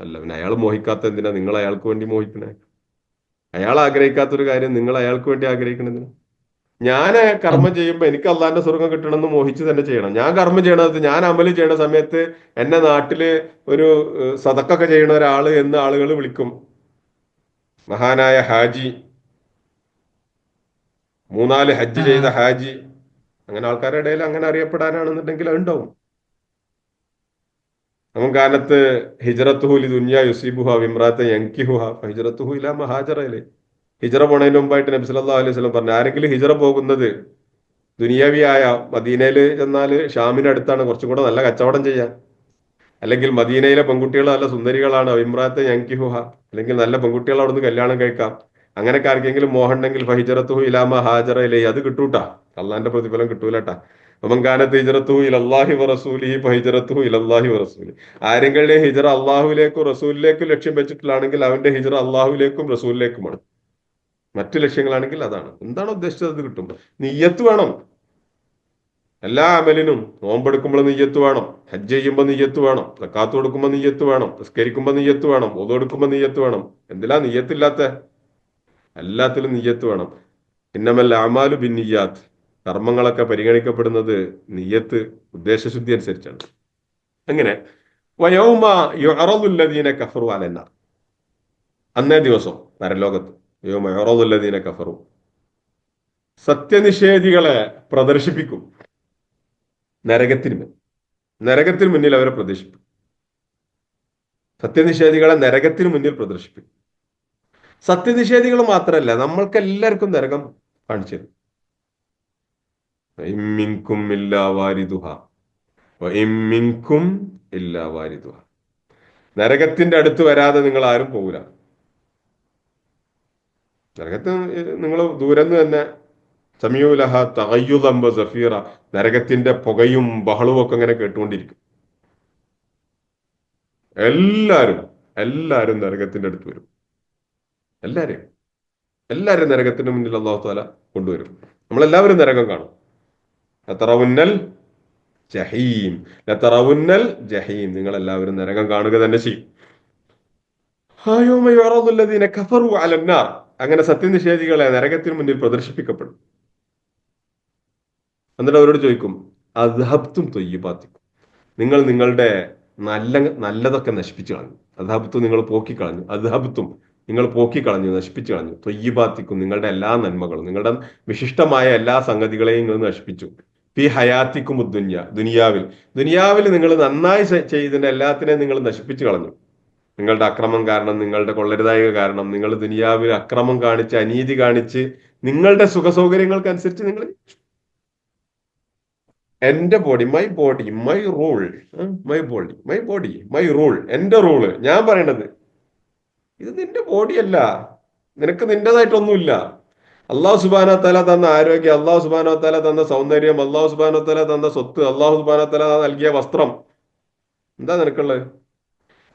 അല്ല, പിന്നെ അയാൾ മോഹിക്കാത്ത എന്തിനാ നിങ്ങൾ അയാൾക്ക് വേണ്ടി മോഹിക്കണേ? അയാൾ ആഗ്രഹിക്കാത്തൊരു കാര്യം നിങ്ങൾ അയാൾക്ക് വേണ്ടി ആഗ്രഹിക്കണത്? ഞാൻ കർമ്മം ചെയ്യുമ്പോൾ എനിക്ക് അള്ളാഹിന്റെ സ്വർഗം കിട്ടണമെന്ന് മോഹിച്ച് തന്നെ ചെയ്യണം. ഞാൻ കർമ്മം ചെയ്യണത്, ഞാൻ അമല് ചെയ്യണ സമയത്ത് എന്നെ നാട്ടില് ഒരു സദക്കൊക്കെ ചെയ്യണ ഒരാള് എന്ന് ആളുകൾ വിളിക്കും. മഹാനായ ഹാജി, 3-4 ഹജ്ജ് ചെയ്ത ഹാജി, അങ്ങനെ ആൾക്കാരുടെ ഇടയിൽ അങ്ങനെ അറിയപ്പെടാനാണെന്നുണ്ടെങ്കിൽ അതുണ്ടാവും. കാലത്ത് ഹിജറത്തുഹുലി ദുനിയ യുസീബുഹ വിമ്രാത്ത യങ്കിഹുഹ ഹിജറത്തുഹു ഇലാ മഹാജറയിലെ. ഹിജറ പോണതിന് മുമ്പായിട്ട് നബി സല്ലല്ലാഹു അലൈഹി വസല്ലം പറഞ്ഞു, ആരെങ്കിലും ഹിജറ പോകുന്നത് ദുനിയാവിയായ മദീനയിൽ ചെന്നാല് ഷാമിനടുത്താണ്, കുറച്ചും കൂടെ നല്ല കച്ചവടം ചെയ്യാൻ, അല്ലെങ്കിൽ മദീനയിലെ പെൺകുട്ടികൾ നല്ല സുന്ദരികളാണ്, വിമ്രാത്ത യങ്കിഹുഹ, അല്ലെങ്കിൽ നല്ല പെൺകുട്ടികൾ അവിടുന്ന് കല്യാണം കഴിക്കാം, അങ്ങനെയൊക്കെ ആർക്കെങ്കിലും മോഹമുണ്ടെങ്കിൽ ഫഹിജറത്തുഹു ഇലാ മഹാജറയിലെ, അത് കിട്ടൂട്ടാ, അള്ളാന്റെ പ്രതിഫലം കിട്ടൂലട്ടാ. കാനത്ത് ഹിജറത്തുഹു ഇലല്ലാഹി വറസൂലിഹി ഫഹിജറത്തുഹു ഇലല്ലാഹി വറസൂലി. ആരെങ്കിലും ഹിജറ അള്ളാഹുലേക്കും റസൂലിലേക്കും ലക്ഷ്യം വെച്ചിട്ടുള്ളാണെങ്കിൽ അവന്റെ ഹിജറ അള്ളാഹുലേക്കും റസൂലിലേക്കുമാണ്. മറ്റു ലക്ഷ്യങ്ങളാണെങ്കിൽ അതാണ്. എന്താണ് ഉദ്ദേശിച്ചത് അത് കിട്ടും. നിയ്യത്ത് വേണം എല്ലാ അമലിനും. നോമ്പെടുക്കുമ്പോൾ നിയ്യത്ത് വേണം, ഹജ്ജ് ചെയ്യുമ്പോൾ നിയ്യത്ത് വേണം, സക്കാത്ത് കൊടുക്കുമ്പോൾ നിയ്യത്ത് വേണം, നിസ്കരിക്കുമ്പോൾ നിയ്യത്ത് വേണം, ഒതു എടുക്കുമ്പോൾ നിയ്യത്ത് വേണം. എന്തിലാ നിയ്യത്തില്ലാത്ത? എല്ലാത്തിലും നിയ്യത്ത് വേണം. ഇന്നമൽ അഅ്മാലു ബിന്നിയ്യാത്ത്. കർമ്മങ്ങളൊക്കെ പരിഗണിക്കപ്പെടുന്നത് നിയ്യത്ത്, ഉദ്ദേശശുദ്ധി അനുസരിച്ചാണ്. അങ്ങനെ വയൗമ യുഅറദുല്ലദീന കഫറു അലന്നാർ, അന്നേ ദിവസം പരലോകത്ത് യൗമ യുഅറദുല്ലദീന കഫറു, സത്യനിഷേധികളെ പ്രദർശിപ്പിക്കും നരകത്തിന് മുന്നിൽ അവരെ പ്രദർശിപ്പിക്കും. സത്യനിഷേധികളെ നരകത്തിന് മുന്നിൽ പ്രദർശിപ്പിക്കും. സത്യനിഷേധികൾ മാത്രമല്ല, നമ്മൾക്ക് എല്ലാവർക്കും നരകം കാണിച്ചു തരും. മിൻകും ഇല്ലാ വാരിദുഹ മിൻകും ഇല്ലാ വാരിദുഹ. നരകത്തിന്റെ അടുത്ത് വരാതെ നിങ്ങൾ ആരും പോകൂല. നരകത്തിന് നിങ്ങൾ ദൂരന്ന് തന്നെ സമീഉലഹ തഗയ്യുദൻ വസഫീറ, നരകത്തിന്റെ പുകയും ബഹളവും ഒക്കെ ഇങ്ങനെ കേട്ടുകൊണ്ടിരിക്കും. എല്ലാരും നരകത്തിന്റെ അടുത്ത് വരും. എല്ലാരും നരകത്തിന് മുന്നിൽ അല്ലാഹു തആല കൊണ്ടുവരും. നമ്മളെല്ലാവരും നരകം കാണും. ലതറവുന്നൽ ജഹീം, നിങ്ങൾ എല്ലാവരും നരകം കാണുക തന്നെ ചെയ്യും. യൗമ യുഅറദുല്ലദീന കഫറു അലന്നാർ, അങ്ങനെ സത്യനിഷേധികളെ നരകത്തിന് മുന്നിൽ പ്രദർശിപ്പിക്കപ്പെടും. എന്നിട്ട് അവരോട് ചോദിക്കും, അദ്ഹബ്തും ത്വയ്യിബാത്തിക്കും, നിങ്ങൾ നിങ്ങളുടെ നല്ലതൊക്കെ നശിപ്പിച്ചു കളഞ്ഞു. അദ്ഹബ്തു നിങ്ങൾ പോക്കിക്കളഞ്ഞു, അദ്ഹബ്തും നിങ്ങൾ പോക്കിക്കളഞ്ഞു, നശിപ്പിച്ചു കളഞ്ഞു. ത്വയ്യിബാത്തിക്കും നിങ്ങളുടെ എല്ലാ നന്മകളും, നിങ്ങളുടെ വിശിഷ്ടമായ എല്ലാ സംഗതികളെയും നിങ്ങൾ നശിപ്പിച്ചു. ഫി ഹയാത്തിക്കും ദുനിയാവിൽ നിങ്ങൾ നന്നായി ചെയ്തതിന്റെ എല്ലാത്തിനെയും നിങ്ങൾ നശിപ്പിച്ചു കളഞ്ഞു. നിങ്ങളുടെ അക്രമം കാരണം, നിങ്ങളുടെ കൊള്ളരുതായ്ക കാരണം, നിങ്ങൾ ദുനിയാവിൽ അക്രമം കാണിച്ച്, അനീതി കാണിച്ച്, നിങ്ങളുടെ സുഖസൗകര്യങ്ങൾക്കനുസരിച്ച് നിങ്ങൾ എന്റെ body my body my rule, my rule, എന്റെ റൂള്, ഞാൻ പറയണത്. ഇത് നിന്റെ ബോഡിയല്ല, നിനക്ക് നിന്റേതായിട്ടൊന്നുമില്ല. അള്ളാഹു സുബ്ഹാനഹു വ തആല തന്ന ആരോഗ്യം, അള്ളാഹു സുബ്ഹാനഹു വ തആല തന്ന സൗന്ദര്യം, അള്ളാഹു സുബ്ഹാനഹു വ തആല തന്ന സ്വത്ത്, അള്ളാഹു സുബ്ഹാനഹു വ തആല നൽകിയ വസ്ത്രം, എന്താ നിനക്കുള്ളത്?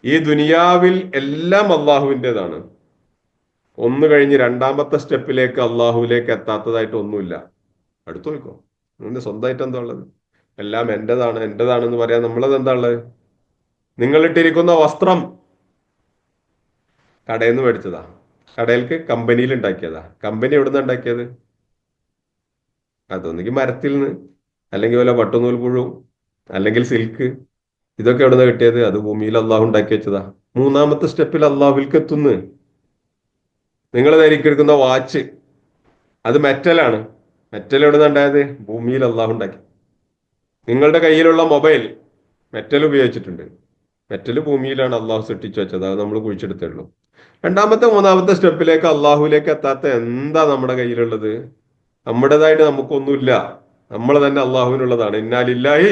ഈ ദുനിയാവിൽ എല്ലാം അള്ളാഹുവിൻ്റെതാണ്. ഒന്ന് കഴിഞ്ഞ് രണ്ടാമത്തെ സ്റ്റെപ്പിലേക്ക് അള്ളാഹുവിലേക്ക് എത്താത്തതായിട്ട് ഒന്നുമില്ല. അടുത്തു നോക്കോ, നിന്റെ സ്വന്തമായിട്ട് എന്താ ഉള്ളത്? എല്ലാം എന്റേതാണെന്ന് പറയാൻ നമ്മളത് എന്താ ഉള്ളത്? നിങ്ങളിട്ടിരിക്കുന്ന വസ്ത്രം കടയിൽ നിന്ന് മേടിച്ചതാ, കടയിലേക്ക് കമ്പനിയിൽ ഉണ്ടാക്കിയതാ. കമ്പനി എവിടുന്ന ഉണ്ടാക്കിയത്? അതൊന്നെങ്കിൽ മരത്തിൽ നിന്ന്, അല്ലെങ്കിൽ വല്ല പട്ടുനൂൽ പുഴു, അല്ലെങ്കിൽ സിൽക്ക്. ഇതൊക്കെ എവിടുന്ന കിട്ടിയത്? അത് ഭൂമിയിൽ അള്ളാഹു ഉണ്ടാക്കി വെച്ചതാ. മൂന്നാമത്തെ സ്റ്റെപ്പിൽ അള്ളാഹുവിലേക്ക് എത്തുന്നു. നിങ്ങൾ ധരിക്കുന്ന വാച്ച്, അത് മെറ്റലാണ്. മെറ്റൽ എവിടുന്ന ഉണ്ടായത്? ഭൂമിയിൽ അള്ളാഹു ഉണ്ടാക്കി. നിങ്ങളുടെ കയ്യിലുള്ള മൊബൈൽ മെറ്റൽ ഉപയോഗിച്ചിട്ടുണ്ട്. മെറ്റൽ ഭൂമിയിലാണ് അള്ളാഹു സൃഷ്ടിച്ചു വെച്ചത്, അത് നമ്മൾ കുഴിച്ചെടുത്തേ ഉള്ളൂ. മൂന്നാമത്തെ സ്റ്റെപ്പിലേക്ക് അള്ളാഹുവിലേക്ക് എത്താത്ത എന്താ നമ്മുടെ കയ്യിലുള്ളത്? നമ്മുടേതായിട്ട് നമുക്കൊന്നുമില്ല. നമ്മൾ തന്നെ അള്ളാഹുവിനുള്ളതാണ്. ഇന്നാ ലില്ലാഹി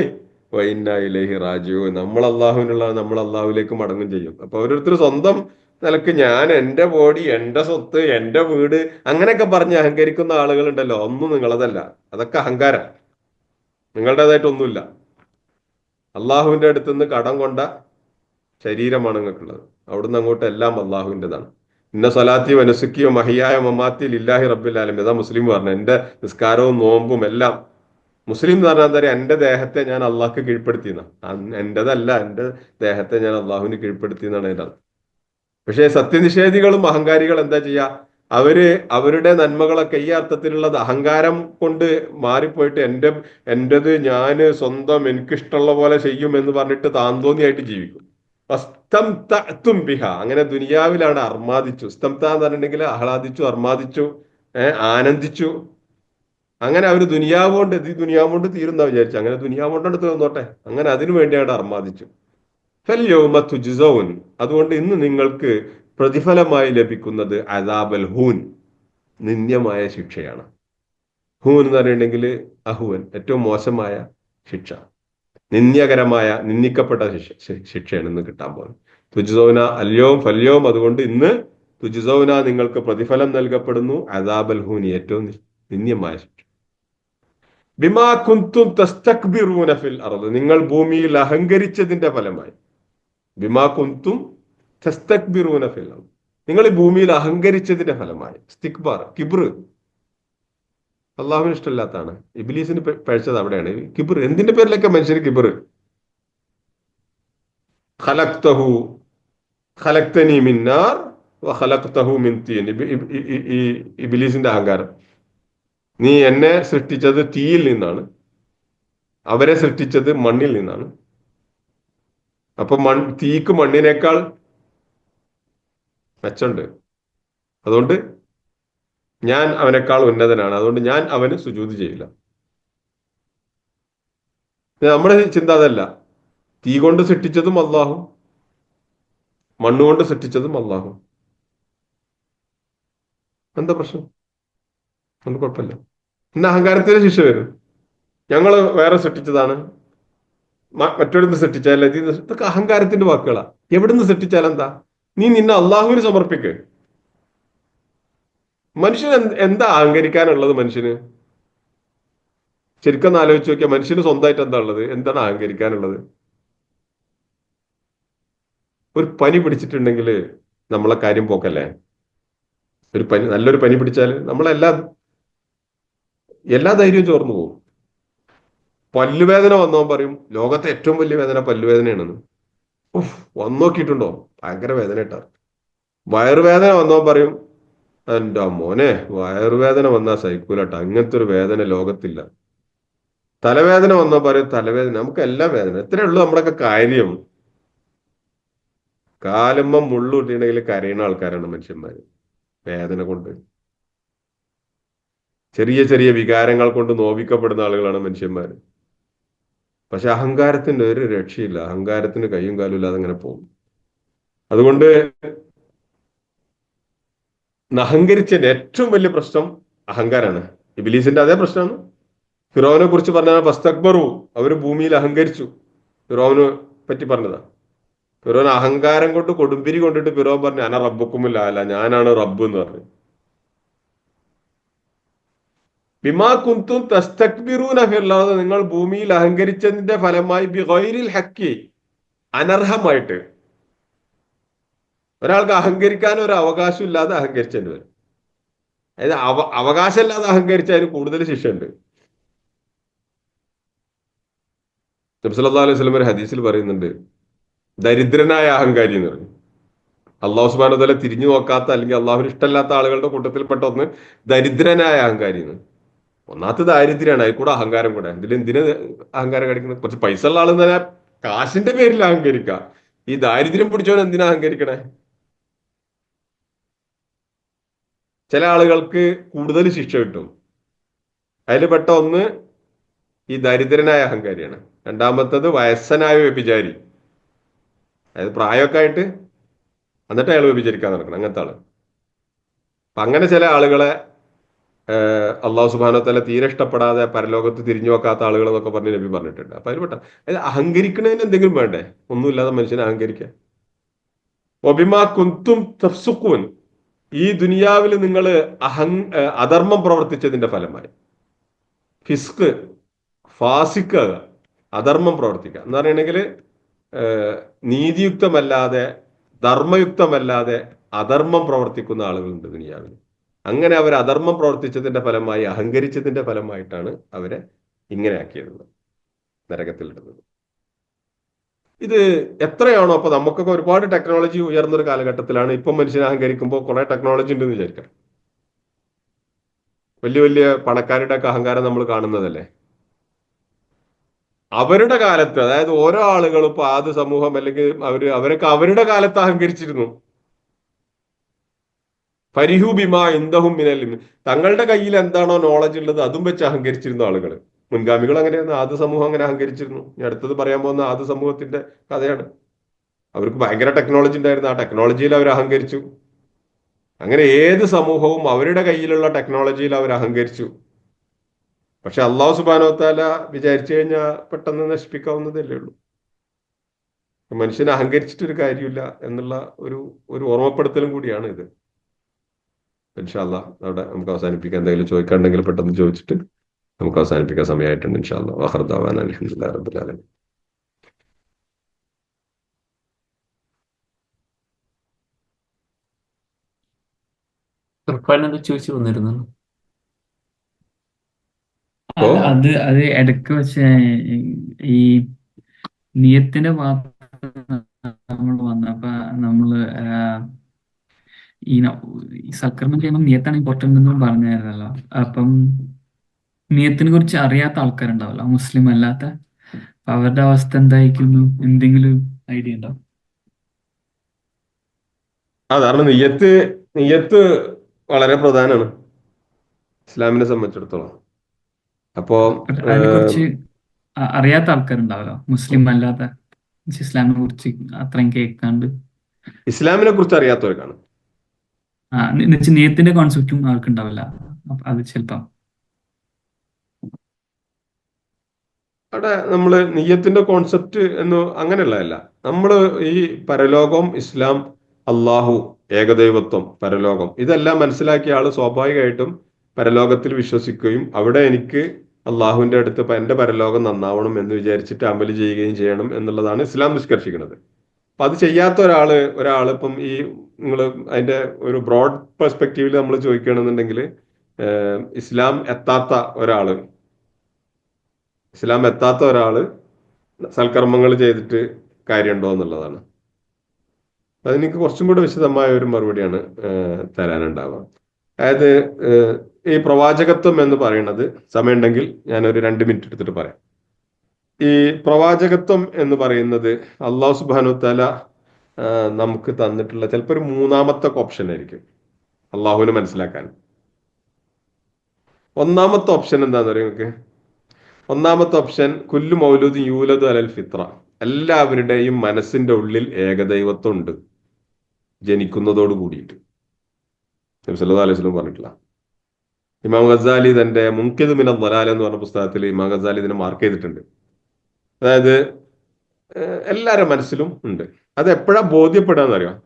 വ ഇന്നാ ഇലൈഹി റാജിഊൻ. നമ്മൾ അള്ളാഹുവിനുള്ളതാണ്, നമ്മൾ അള്ളാഹുവിലേക്ക് മടങ്ങും ചെയ്യും. അപ്പൊ ഓരോരുത്തർ സ്വന്തം നിലക്ക് ഞാൻ, എന്റെ ബോഡി, എന്റെ സ്വത്ത്, എന്റെ വീട്, അങ്ങനെയൊക്കെ പറഞ്ഞ് അഹങ്കരിക്കുന്ന ആളുകളുണ്ടല്ലോ, ഒന്നും നിങ്ങളതല്ല. അതൊക്കെ അഹങ്കാരം. നിങ്ങളുടേതായിട്ടൊന്നുമില്ല. അള്ളാഹുവിന്റെ അടുത്തുനിന്ന് കടം കൊണ്ട ശരീരമാണ് നിങ്ങൾക്കുള്ളത്. അവിടുന്ന് അങ്ങോട്ട് എല്ലാം അള്ളാഹുവിൻ്റെതാണ്. ഇന്ന സ്വലാത്തി വനസുക്കിയോ മഹിയായ മമാത്തി ലില്ലാഹി റബ്ബിൽ ആലമീൻ. അതാ മുസ്ലിം പറഞ്ഞു. എൻ്റെ നിസ്കാരവും നോമ്പും എല്ലാം. മുസ്ലിം എന്ന് പറഞ്ഞാൽ എന്താ പറയുക, എൻ്റെ ദേഹത്തെ ഞാൻ അള്ളാഹ്ക്ക് കീഴ്പ്പെടുത്തിയെന്ന. എൻ്റെതല്ല, എൻ്റെ ദേഹത്തെ ഞാൻ അള്ളാഹുവിന് കീഴ്പ്പെടുത്തിയെന്നാണ് എൻ്റെ അർത്ഥം. പക്ഷേ സത്യനിഷേധികളും അഹങ്കാരികൾ എന്താ ചെയ്യുക, അവരുടെ നന്മകളൊക്കെ ഈ അർത്ഥത്തിലുള്ളത് അഹങ്കാരം കൊണ്ട് മാറിപ്പോയിട്ട് എൻ്റെത് ഞാൻ സ്വന്തം എനിക്കിഷ്ടമുള്ള പോലെ ചെയ്യും എന്ന് പറഞ്ഞിട്ട് താന്തോന്നിയായിട്ട് ജീവിക്കും. വസ്തംതഅ്തും ബിഹ, അങ്ങനെ ദുനിയാവിലാണ് അർമാദിച്ചു. സ്തംത എന്ന് പറഞ്ഞിട്ടുണ്ടെങ്കിൽ ആഹ്ലാദിച്ചു, അർമാദിച്ചു, ആനന്ദിച്ചു. അങ്ങനെ അവർ ദുനിയാവ് കൊണ്ട് ഈ ദുനിയാവ് കൊണ്ട് തീരുന്ന വിചാരിച്ചു. അങ്ങനെ ദുനിയാവ് കൊണ്ടാണ് തീർന്നോട്ടെ, അങ്ങനെ അതിനു വേണ്ടിയാണ് അർമാദിച്ചു. ഫൽയൗമ തുജ്സൗൻ, അതുകൊണ്ട് ഇന്ന് നിങ്ങൾക്ക് പ്രതിഫലമായി ലഭിക്കുന്നത് അദാബൽ ഹൂൻ, നിന്ദ്യമായ ശിക്ഷയാണ്. ഹൂൻ എന്ന് പറഞ്ഞിട്ടുണ്ടെങ്കിൽ അഹുവൻ, ഏറ്റവും മോശമായ ശിക്ഷ, നിന്ദ്യകരമായ നിന്ദിക്കപ്പെട്ട ശിക്ഷയാണ് ഇന്ന് കിട്ടാൻ പോകുന്നത്. തുജ്സൗന അല്യോം ഫല്യോം, അതുകൊണ്ട് ഇന്ന് തുജ്സൗന നിങ്ങൾക്ക് പ്രതിഫലം നൽകപ്പെടുന്നു അദാബൽ ഹൂൻ, ഏറ്റവും നിന്ദ്യമായ ശിക്ഷ. ബിമാ കുന്തും തസ്തക്ബിറൂന ഫിൽ അർദ്, നിങ്ങൾ ഭൂമിയിൽ അഹങ്കരിച്ചതിന്റെ ഫലമായി. ബിമാ കുന്തും തസ്തക്ബിറൂന ഫിൽ അർദ്, നിങ്ങൾ ഈ ഭൂമിയിൽ അഹങ്കരിച്ചതിന്റെ ഫലമായി. ഇസ്തിക്ബാർ, കിബ്ർ അള്ളാഹുവിന് ഇഷ്ടമില്ലാത്തതാണ്. ഇബ്ലീസിന് പഴിച്ചത് അവിടെയാണ്. കിബ്ർ, എന്തിന്റെ പേരിലൊക്കെ മനുഷ്യന് കിബ്ർ. ഖലഖ്തഹു ഖലഖ്തനി മിൻ നാർ വഖലഖ്തഹു മിൻ തീൻ, ഈ ഇബ്ലീസിന്റെ അഹങ്കാരം. നീ എന്നെ സൃഷ്ടിച്ചത് തീയിൽ നിന്നാണ്, അവരെ സൃഷ്ടിച്ചത് മണ്ണിൽ നിന്നാണ്. അപ്പൊ തീക്ക് മണ്ണിനേക്കാൾ മെച്ചമുണ്ട്. അതുകൊണ്ട് ഞാൻ അവനേക്കാൾ ഉന്നതനാണ്, അതുകൊണ്ട് ഞാൻ അവന് സുജൂദ് ചെയ്യില്ല. നമ്മുടെ ചിന്ത അതല്ല. തീ കൊണ്ട് സൃഷ്ടിച്ചതും അല്ലാഹു, മണ്ണുകൊണ്ട് സൃഷ്ടിച്ചതും അല്ലാഹു. എന്താ പ്രശ്നം? ഒന്നും കുഴപ്പമില്ല. ഇന്ന് അഹങ്കാരത്തിന് ശിക്ഷ വരും. ഞങ്ങള് വേറെ സൃഷ്ടിച്ചതാണ്, മറ്റൊരുന്ന് സൃഷ്ടിച്ചാൽ ഇതൊക്കെ അഹങ്കാരത്തിന്റെ വാക്കുകളാ. എവിടുന്ന് സൃഷ്ടിച്ചാലെന്താ? നീ നിന്നെ അള്ളാഹുവിന് സമർപ്പിക്ക്. മനുഷ്യന് എന്താ അഹങ്കരിക്കാനുള്ളത്? മനുഷ്യന് ശരിക്കും ഒന്ന് ആലോചിച്ച് നോക്കിയാൽ മനുഷ്യന് സ്വന്തമായിട്ട് എന്താ ഉള്ളത്? എന്താണ് അഹങ്കരിക്കാനുള്ളത്? ഒരു പനി പിടിച്ചിട്ടുണ്ടെങ്കിൽ നമ്മളെ കാര്യം പോക്കല്ലേ? ഒരു പനി, നല്ലൊരു പനി പിടിച്ചാൽ എല്ലാ ധൈര്യവും ചോർന്നു പോകും. പല്ലുവേദന വന്നവൻ പറയും ലോകത്തെ ഏറ്റവും വലിയ വേദന പല്ലുവേദനയാണെന്ന്. വന്നു നോക്കിയിട്ടുണ്ടോ? ഭയങ്കര വേദന ഇട്ടാർ. വയറുവേദന വന്നവൻ പറയും എൻ്റെ മോനെ വയറുവേദന വന്നാ സൈക്കൂലട്ട, അങ്ങനത്തെ ഒരു വേദന ലോകത്തില്ല. തലവേദന വന്നവൻ പറയും തലവേദന, നമുക്ക് എല്ലാ വേദന. എത്രയേ ഉള്ളൂ നമ്മുടെയൊക്കെ കാര്യം. കാലുമ്പം മുള്ളുട്ടിട്ടുണ്ടെങ്കിൽ കരയുന്ന ആൾക്കാരാണ് മനുഷ്യന്മാര്. വേദന കൊണ്ട്, ചെറിയ ചെറിയ വികാരങ്ങൾ കൊണ്ട് നോവിക്കപ്പെടുന്ന ആളുകളാണ് മനുഷ്യന്മാര്. പക്ഷെ അഹങ്കാരത്തിന് ഒരു രക്ഷയില്ല. അഹങ്കാരത്തിന് കയ്യും കാലും ഇല്ലാതെ അങ്ങനെ പോകും. അതുകൊണ്ട് അഹങ്കരിച്ചതിന്റെ ഏറ്റവും വലിയ പ്രശ്നം അഹങ്കാരാണ്. ഇബ്ലീസിന്റെ അതേ പ്രശ്നമാണ്. ഫിറോവിനെ കുറിച്ച് പറഞ്ഞാൽ ഫസ്തക്ബറു, അവര് ഭൂമിയിൽ അഹങ്കരിച്ചു. ഫിറോവിനെ പറ്റി പറഞ്ഞതാ. ഫിറോൻ അഹങ്കാരം കൊണ്ട് കൊടുമ്പിരി കൊണ്ടിട്ട് ഫിറോൻ പറഞ്ഞു അന റബ്ബുക്കുമില്ല, അല്ല ഞാനാണ് റബ്ബ് എന്ന് പറഞ്ഞു. ബിമാ കുന്തും തസ്തക്ബിറൂന ഫിൽ അർദ്, നിങ്ങൾ ഭൂമിയിൽ അഹങ്കരിച്ചതിന്റെ ഫലമായി ബിഗൈരിൽ ഹക്കി, അനർഹമായിട്ട്. ഒരാൾക്ക് അഹങ്കരിക്കാൻ ഒരു അവകാശം ഇല്ലാതെ അഹങ്കരിച്ചതിന് വരും. അതായത് അവകാശം ഇല്ലാതെ അഹങ്കരിച്ചതിന് കൂടുതൽ ശിക്ഷയുണ്ട്. നബി സല്ലല്ലാഹു അലൈഹി വസല്ലം ഒരു ഹദീസിൽ പറയുന്നുണ്ട്, ദരിദ്രനായ അഹങ്കാരി എന്ന് പറഞ്ഞു. അള്ളാഹു സുബ്ഹാനഹു വ തആല തിരിഞ്ഞു നോക്കാത്ത അല്ലെങ്കിൽ അള്ളാഹുവിന് ഇഷ്ടമല്ലാത്ത ആളുകളുടെ കൂട്ടത്തിൽപ്പെട്ട ഒന്ന് ദരിദ്രനായ അഹങ്കാരി എന്ന്. ഒന്നാമത്തെ ദാരിദ്ര്യമാണ്, അതിൽ കൂടെ അഹങ്കാരം കൂടെ. എന്തിന് അഹങ്കാരം കാണിക്കുന്നത്? കുറച്ച് പൈസ ഉള്ള ആളെന്ന് പറഞ്ഞാൽ കാശിന്റെ പേരിൽ അഹങ്കരിക്കാം. ഈ ദാരിദ്ര്യം പിടിച്ചവൻ എന്തിനാ അഹങ്കരിക്കണേ? ചില ആളുകൾക്ക് കൂടുതൽ ശിക്ഷ കിട്ടും. അതിൽ പെട്ട ഒന്ന് ഈ ദരിദ്രനായ അഹങ്കാരിയാണ്. രണ്ടാമത്തത് വയസ്സനായ വ്യഭിചാരി, അതായത് പ്രായമൊക്കെ ആയിട്ട് എന്നിട്ട് അയാൾ വ്യഭിചരിക്കാൻ നടക്കണം, അങ്ങനത്തെ ആള്. അപ്പൊ അങ്ങനെ ചില ആളുകളെ അള്ളാഹു സുബ്ഹാനഹു വ തആല തീരെ ഇഷ്ടപ്പെടാതെ പരലോകത്ത് തിരിഞ്ഞു നോക്കാത്ത ആളുകൾ എന്നൊക്കെ പറഞ്ഞ് നബി പറഞ്ഞിട്ടുണ്ട്. അപ്പൊ അതിൽ പെട്ട, അതായത് അഹങ്കരിക്കണതിന് എന്തെങ്കിലും വേണ്ടേ? ഒന്നുമില്ലാതെ മനുഷ്യനെ അഹങ്കരിക്കാൻ. വബിമാ കുന്തും തഫ്സുഖൂൻ, ഈ ദുനിയാവിൽ നിങ്ങൾ അധർമ്മം പ്രവർത്തിച്ചതിന്റെ ഫലമായി. ഫിസ്ക്, ഫാസിക്ക്, അധർമ്മം പ്രവർത്തിക്കുക എന്ന് പറയണെങ്കിൽ നീതിയുക്തമല്ലാതെ ധർമ്മയുക്തമല്ലാതെ അധർമ്മം പ്രവർത്തിക്കുന്ന ആളുകളുണ്ട് ദുനിയാവിൽ. അങ്ങനെ അവർ അധർമ്മം പ്രവർത്തിച്ചതിന്റെ ഫലമായി, അഹങ്കരിച്ചതിന്റെ ഫലമായിട്ടാണ് അവരെ ഇങ്ങനെ ആക്കിയത്, നരകത്തിലിടുന്നത്. ഇത് എത്രയാണോ, അപ്പൊ നമുക്കൊക്കെ ഒരുപാട് ടെക്നോളജി ഉയർന്നൊരു കാലഘട്ടത്തിലാണ്. ഇപ്പം മനുഷ്യൻ അഹങ്കരിക്കുമ്പോൾ കുറെ ടെക്നോളജി ഉണ്ടെന്ന് വിചാരിക്കാം. വലിയ വലിയ പണക്കാരുടെ ഒക്കെ അഹങ്കാരം നമ്മൾ കാണുന്നതല്ലേ. അവരുടെ കാലത്ത്, അതായത് ഓരോ ആളുകളും ഇപ്പൊ ആദ്യ സമൂഹം അല്ലെങ്കിൽ അവരൊക്കെ അവരുടെ കാലത്ത് അഹങ്കരിച്ചിരുന്നു. ഫരിഹു ബിമാ ഇന്ദഹും മിനൽ ഇൽമി, തങ്ങളുടെ കയ്യിൽ എന്താണോ നോളജ് ഉള്ളത് അതും വെച്ച് അഹങ്കരിച്ചിരുന്ന ആളുകൾ, മുൻഗാമികൾ അങ്ങനെയാണ്. ആദ്യ സമൂഹം അങ്ങനെ അഹങ്കരിച്ചിരുന്നു. ഇനി അടുത്തത് പറയാൻ പോകുന്ന ആദ്യ സമൂഹത്തിന്റെ കഥയാണ്. അവർക്ക് ഭയങ്കര ടെക്നോളജി ഉണ്ടായിരുന്നു, ആ ടെക്നോളജിയിൽ അവർ അഹങ്കരിച്ചു. അങ്ങനെ ഏത് സമൂഹവും അവരുടെ കയ്യിലുള്ള ടെക്നോളജിയിൽ അവർ അഹങ്കരിച്ചു. പക്ഷെ അള്ളാഹു സുബ്ഹാനഹു വ തആല വിചാരിച്ചു കഴിഞ്ഞാൽ പെട്ടെന്ന് നശിപ്പിക്കാവുന്നതല്ലേ ഉള്ളൂ. മനുഷ്യനെ അഹങ്കരിച്ചിട്ടൊരു കാര്യമില്ല എന്നുള്ള ഒരു ഒരു ഓർമ്മപ്പെടുത്തലും കൂടിയാണ് ഇത്. ഇൻഷാ അല്ലാഹ് അവിടെ നമുക്ക് അവസാനിപ്പിക്കാം. എന്തെങ്കിലും ചോദിക്കാണ്ടെങ്കിൽ പെട്ടെന്ന് ചോദിച്ചിട്ട് നമുക്ക് അവസാനിപ്പിക്കാൻ സമയമായിട്ടുണ്ട്. ഇൻഷാ അല്ലാഹ്. വആഖിറു ദഅ്വാനാ അൽഹംദുലില്ലാഹി റബ്ബിൽ ആലമീൻ. ഉറപ്പാണെന്ന് ചോദിച്ചു വന്നിരുന്നു. അപ്പോ അത് അത് ഇടയ്ക്ക് വെച്ച് ഈ നിയത്തിന്റെ ഭാഗത്ത് നമ്മൾ വന്നപ്പോ നമ്മള് ഈ ഈ സൽക്കർമ്മം ചെയ്യുമ്പോൾ നിയത്താണ് ഇമ്പോർട്ടന്റ് എന്നും പറഞ്ഞായിരുന്നല്ലോ. അപ്പം നിയത്തിനെ കുറിച്ച് അറിയാത്ത ആൾക്കാരുണ്ടാവല്ലോ, മുസ്ലിം അല്ലാത്ത. അപ്പൊ അവരുടെ അവസ്ഥ എന്തായിരിക്കുന്നു? എന്തെങ്കിലും ഐഡിയ ഉണ്ടോ? കാരണം നിയ്യത്ത് വളരെ പ്രധാനമാണ് ഇസ്ലാമിനെ സംബന്ധിച്ചിടത്തോളം. അപ്പോ അതിനെ കുറിച്ച് അറിയാത്ത ആൾക്കാരുണ്ടാവല്ലോ, മുസ്ലിം അല്ലാത്ത, ഇസ്ലാമിനെ കുറിച്ച് അത്രയും കേൾക്കാണ്ട്. ഇസ്ലാമിനെ കുറിച്ച് അറിയാത്തവർക്കാണ്. എന്നുവെച്ചാൽ നിയത്തിന്റെ കോൺസെപ്റ്റും അവർക്ക് ഉണ്ടാവില്ല. അത് ചിലപ്പം അവിടെ നമ്മള് നിയ്യത്തിന്റെ കോൺസെപ്റ്റ് എന്ന് അങ്ങനെയുള്ളതല്ല. നമ്മള് ഈ പരലോകം, ഇസ്ലാം, അള്ളാഹു, ഏകദൈവത്വം, പരലോകം, ഇതെല്ലാം മനസ്സിലാക്കിയ ആള് സ്വാഭാവികമായിട്ടും പരലോകത്തിൽ വിശ്വസിക്കുകയും അവിടെ എനിക്ക് അള്ളാഹുവിന്റെ അടുത്ത് എന്റെ പരലോകം നന്നാവണം എന്ന് വിചാരിച്ചിട്ട് അമല് ചെയ്യുകയും ചെയ്യണം എന്നുള്ളതാണ് ഇസ്ലാം നിഷ്കർഷിക്കുന്നത്. അപ്പൊ അത് ചെയ്യാത്ത ഒരാള് ഇപ്പം ഈ നിങ്ങൾ അതിന്റെ ഒരു ബ്രോഡ് പെർസ്പെക്റ്റീവിൽ നമ്മൾ ചോദിക്കുകയാണെന്നുണ്ടെങ്കിൽ ഇസ്ലാം എത്താത്ത ഒരാള് സൽക്കർമ്മങ്ങൾ ചെയ്തിട്ട് കാര്യമുണ്ടോ എന്നുള്ളതാണ്. അതെനിക്ക് കുറച്ചും കൂടെ വിശദമായ ഒരു മറുപടിയാണ് തരാനുണ്ടാവുക. അതായത് ഈ പ്രവാചകത്വം എന്ന് പറയുന്നത്, സമയമുണ്ടെങ്കിൽ ഞാനൊരു 2 മിനിറ്റ് എടുത്തിട്ട് പറയാം. ഈ പ്രവാചകത്വം എന്ന് പറയുന്നത് അള്ളാഹു സുബ്ഹാനഹു വ തആല നമുക്ക് തന്നിട്ടുള്ള ചിലപ്പോൾ ഒരു മൂന്നാമത്തെ ഓപ്ഷൻ ആയിരിക്കും അള്ളാഹുവിനെ മനസ്സിലാക്കാൻ. ഒന്നാമത്തെ ഓപ്ഷൻ എന്താന്ന് പറയുക നിങ്ങൾക്ക്? ഒന്നാമത്തെ ഓപ്ഷൻ കുല്ലു മൗലൂദ് യൂലദു അലൽ ഫിത്ര, എല്ലാവരുടെയും മനസ്സിന്റെ ഉള്ളിൽ ഏകദൈവത്വം ഉണ്ട് ജനിക്കുന്നതോട് കൂടിയിട്ട്. നബി സല്ലല്ലാഹു അലൈഹി വസല്ലം പറഞ്ഞിട്ടില്ല. ഇമാം ഗസാലി തന്റെ മുൻകിദ് മിനൽ ദലാൽ എന്ന് പറഞ്ഞ പുസ്തകത്തിൽ ഇമാം ഗസാലി ഇതിനെ മാർക്ക് ചെയ്തിട്ടുണ്ട്. അതായത് എല്ലാവരുടെ മനസ്സിലും ഉണ്ട്. അത് എപ്പോഴാ ബോധ്യപ്പെടാന്നറിയാം?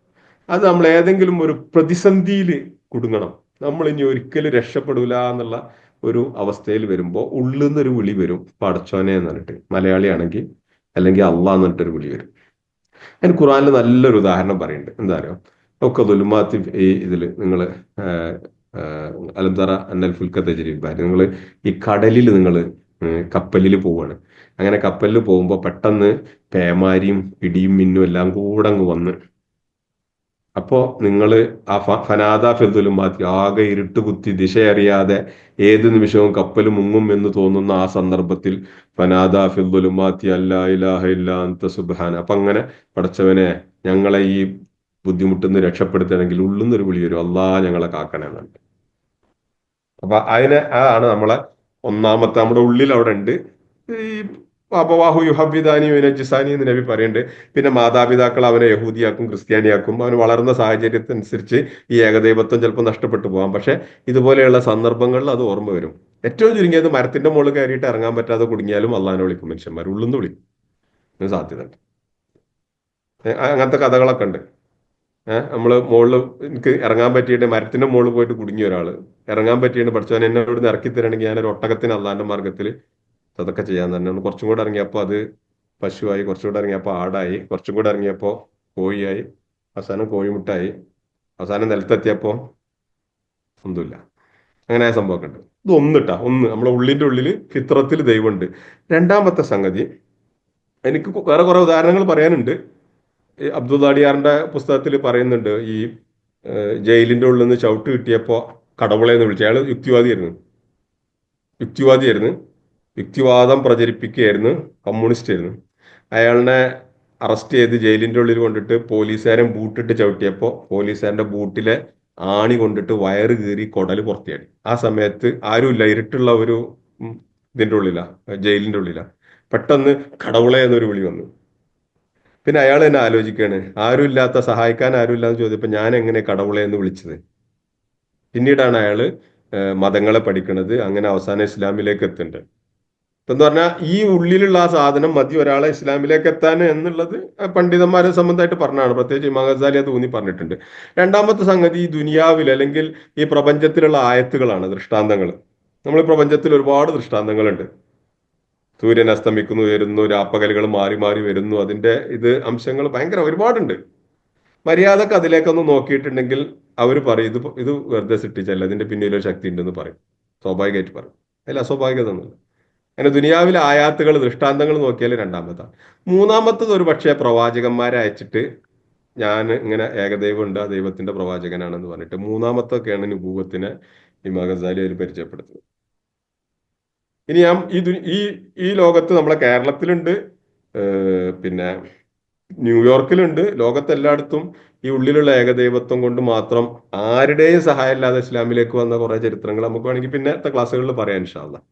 അത് നമ്മൾ ഏതെങ്കിലും ഒരു പ്രതിസന്ധിയിൽ കുടുങ്ങണം, നമ്മൾ ഇനി ഒരിക്കലും രക്ഷപ്പെടൂല എന്നുള്ള ഒരു അവസ്ഥയിൽ വരുമ്പോൾ ഉള്ളിൽ നിന്നൊരു വിളി വരും, പടച്ചോനെ എന്ന് പറഞ്ഞിട്ട്. മലയാളിയാണെങ്കിൽ അല്ലെങ്കിൽ അള്ളാഹ് എന്ന് പറഞ്ഞിട്ടൊരു വിളി വരും. അതിന് ഖുർആനിൽ നല്ലൊരു ഉദാഹരണം പറയുന്നുണ്ട്. എന്താ അറിയോ? ഒക്കെ ദുലുമാത്തി, ഈ ഇതിൽ നിങ്ങൾ അലംതറ അന്നൽ ഫുൽക്ക തജ്രി ബിൽ ബഹരി, നിങ്ങൾ ഈ കടലിൽ നിങ്ങൾ കപ്പലിൽ പോവാണ്. അങ്ങനെ കപ്പലിൽ പോകുമ്പോൾ പെട്ടെന്ന് പേമാരിയും ഇടിയും മിന്നും എല്ലാം കൂടെ അങ്ങ് വന്ന്, അപ്പോ നിങ്ങൾ ആ ഫനാദ ഫിദ്ദുലുമാത്തി, ആകെ ഇരുട്ട് കുത്തി ദിശയറിയാതെ ഏത് നിമിഷവും കപ്പൽ മുങ്ങും എന്ന് തോന്നുന്ന ആ സന്ദർഭത്തിൽ ഫനാദ ഫിദ്ദുലുമാത്തി അല്ലാ ഇലാഹ ഇല്ലാ അൻത സുബ്ഹാന, അപ്പൊ അങ്ങനെ പടച്ചവനെ ഞങ്ങളെ ഈ ബുദ്ധിമുട്ടിന്ന് രക്ഷപ്പെടുത്തണമെങ്കിൽ ഉള്ളുന്നൊരു വിളി വരും, അല്ലാ ഞങ്ങളെ കാക്കണേ എന്നുണ്ട്. അപ്പൊ അതാണ് നമ്മളെ ഒന്നാമത്തെ, നമ്മുടെ ഉള്ളിൽ അവിടെ ഉണ്ട്. ഈ അബവാഹു യുഹബ്ബിദാനി വനജ്സാനി എന്ന് നബി പറയുന്നുണ്ട്. പിന്നെ മാതാപിതാക്കൾ അവനെ യഹൂദിയാക്കും, ക്രിസ്ത്യാനിയാക്കും. അവന് വളർന്ന സാഹചര്യത്തിനനുസരിച്ച് ഈ ഏകദൈവത്വം ചിലപ്പോൾ നഷ്ടപ്പെട്ടു പോകാം. പക്ഷെ ഇതുപോലെയുള്ള സന്ദർഭങ്ങളിൽ അത് ഓർമ്മ വരും. ഏറ്റവും ചുരുങ്ങിയത് മരത്തിന്റെ മുകളിൽ കയറിയിട്ട് ഇറങ്ങാൻ പറ്റാതെ കുടുങ്ങിയാലും അള്ളാഹിനെ വിളിക്കും മനുഷ്യന്മാർ, ഉള്ളുന്ന് വിളിക്കും. സാധ്യത ഉണ്ട്. അങ്ങനത്തെ കഥകളൊക്കെ ഉണ്ട്. നമ്മള് മുകളിൽ എനിക്ക് ഇറങ്ങാൻ പറ്റിയിട്ട് മരത്തിന്റെ മുകളിൽ പോയിട്ട് കുടുങ്ങിയ ഒരാള് ഇറങ്ങാൻ പറ്റിയിട്ട് പഠിച്ചവൻ എന്നെ ഇവിടുന്ന് ഇറക്കി തരണമെങ്കിൽ ഞാനൊരു ഒട്ടകത്തിന് അള്ളാന്റെ മാർഗത്തിൽ അതൊക്കെ ചെയ്യാൻ തന്നെയാണ്. കുറച്ചും കൂടെ ഇറങ്ങിയപ്പോൾ അത് പശുവായി, കുറച്ചുകൂടെ ഇറങ്ങിയപ്പോൾ ആടായി, കുറച്ചും കൂടെ ഇറങ്ങിയപ്പോൾ കോഴിയായി, അവസാനം കോഴിമുട്ടായി, അവസാനം നിലത്തെത്തിയപ്പോൾ ഒന്നുമില്ല. അങ്ങനെ ആ സംഭവമൊക്കെ ഉണ്ട്. ഇത് ഒന്നിട്ടാ, ഒന്ന് നമ്മളെ ഉള്ളിന്റെ ഉള്ളിൽ ഫിത്രത്തിൽ ദൈവമുണ്ട്. രണ്ടാമത്തെ സംഗതി, എനിക്ക് വേറെ കുറെ ഉദാഹരണങ്ങൾ പറയാനുണ്ട്. അബ്ദുൽ അടിയാറിന്റെ പുസ്തകത്തിൽ പറയുന്നുണ്ട്, ഈ ജയിലിന്റെ ഉള്ളിൽ നിന്ന് ചവിട്ട് കിട്ടിയപ്പോ കടവുളയെന്ന് വിളിച്ചു. അയാൾ യുക്തിവാദിയായിരുന്നു, യുക്തിവാദം പ്രചരിപ്പിക്കുകയായിരുന്നു, കമ്മ്യൂണിസ്റ്റ് ആയിരുന്നു. അയാളിനെ അറസ്റ്റ് ചെയ്ത് ജയിലിന്റെ ഉള്ളിൽ കൊണ്ടിട്ട് പോലീസുകാരൻ ബൂട്ടിട്ട് ചവിട്ടിയപ്പോൾ പോലീസുകാരന്റെ ബൂട്ടിലെ ആണി കൊണ്ടിട്ട് വയറ് കീറി കുടല് പുറത്തിയാടി. ആ സമയത്ത് ആരുമില്ല, ഇരുട്ടുള്ള ഒരു ഇതിന്റെ ഉള്ളിലാ, ജയിലിന്റെ ഉള്ളിലാ. പെട്ടെന്ന് കടവുള എന്നൊരു വിളി വന്നു. പിന്നെ അയാൾ തന്നെ ആലോചിക്കാണ്, ആരുമില്ലാത്ത, സഹായിക്കാൻ ആരുമില്ലാന്ന് ചോദിച്ചപ്പോൾ ഞാൻ എങ്ങനെ കടവുള എന്ന് വിളിച്ചത്. പിന്നീടാണ് അയാള് മതങ്ങളെ പഠിക്കുന്നത്, അങ്ങനെ അവസാനം ഇസ്ലാമിലേക്ക് എത്തുന്നുണ്ട്. എന്ന് പറഞ്ഞാൽ ഈ ഉള്ളിലുള്ള ആ സാധനം മതി ഒരാളെ ഇസ്ലാമിലേക്ക് എത്താൻ എന്നുള്ളത് പണ്ഡിതന്മാരെ സംബന്ധമായിട്ട് പറഞ്ഞാണ്. പ്രത്യേകിച്ച് ഇമാം ഗസാലി അത് ഊന്നി പറഞ്ഞിട്ടുണ്ട്. രണ്ടാമത്തെ സംഗതി, ഈ ദുനിയാവിൽ അല്ലെങ്കിൽ ഈ പ്രപഞ്ചത്തിലുള്ള ആയത്തുകളാണ്, ദൃഷ്ടാന്തങ്ങൾ. നമ്മൾ പ്രപഞ്ചത്തിൽ ഒരുപാട് ദൃഷ്ടാന്തങ്ങളുണ്ട്. സൂര്യൻ അസ്തമിക്കുന്നു, വരുന്നു, രാപ്പകലുകൾ മാറി മാറി വരുന്നു, അതിന്റെ അംശങ്ങൾ ഭയങ്കര ഒരുപാടുണ്ട്. മര്യാദക്ക് അതിലേക്കൊന്ന് നോക്കിയിട്ടുണ്ടെങ്കിൽ അവർ പറയും ഇത് വെറുതെ സൃഷ്ടിച്ചല്ല, അതിന്റെ പിന്നിലൊരു ശക്തി ഉണ്ടെന്ന് പറയും, സ്വാഭാവികമായിട്ട് പറയും. അതിൽ അസ്വാഭാവികത ഒന്നുമില്ല. അങ്ങനെ ദുനിയാവിലെ ആയാത്തുകൾ, ദൃഷ്ടാന്തങ്ങൾ നോക്കിയാൽ രണ്ടാമതാണ്. മൂന്നാമത്തത് ഒരു പക്ഷേ പ്രവാചകന്മാരെ അയച്ചിട്ട് ഞാൻ ഇങ്ങനെ ഏകദൈവം ഉണ്ട്, ആ ദൈവത്തിന്റെ പ്രവാചകനാണെന്ന് പറഞ്ഞിട്ട് മൂന്നാമത്തൊക്കെയാണ് നുബൂവത്തിനെ ഇമാം ഗസാലി അതിൽ പരിചയപ്പെടുത്തുന്നത്. ഇനി ഞാൻ ഈ ലോകത്ത് നമ്മളെ കേരളത്തിലുണ്ട്, പിന്നെ ന്യൂയോർക്കിലുണ്ട്, ലോകത്തെല്ലായിടത്തും ഈ ഉള്ളിലുള്ള ഏകദൈവത്വം കൊണ്ട് മാത്രം ആരുടെയും സഹായം ഇല്ലാതെ ഇസ്ലാമിലേക്ക് വന്ന കുറെ ചരിത്രങ്ങൾ നമുക്ക് വേണമെങ്കിൽ പിന്നത്തെ ക്ലാസ്സുകളിൽ പറയാൻ ഇൻഷാ അല്ലാഹ്.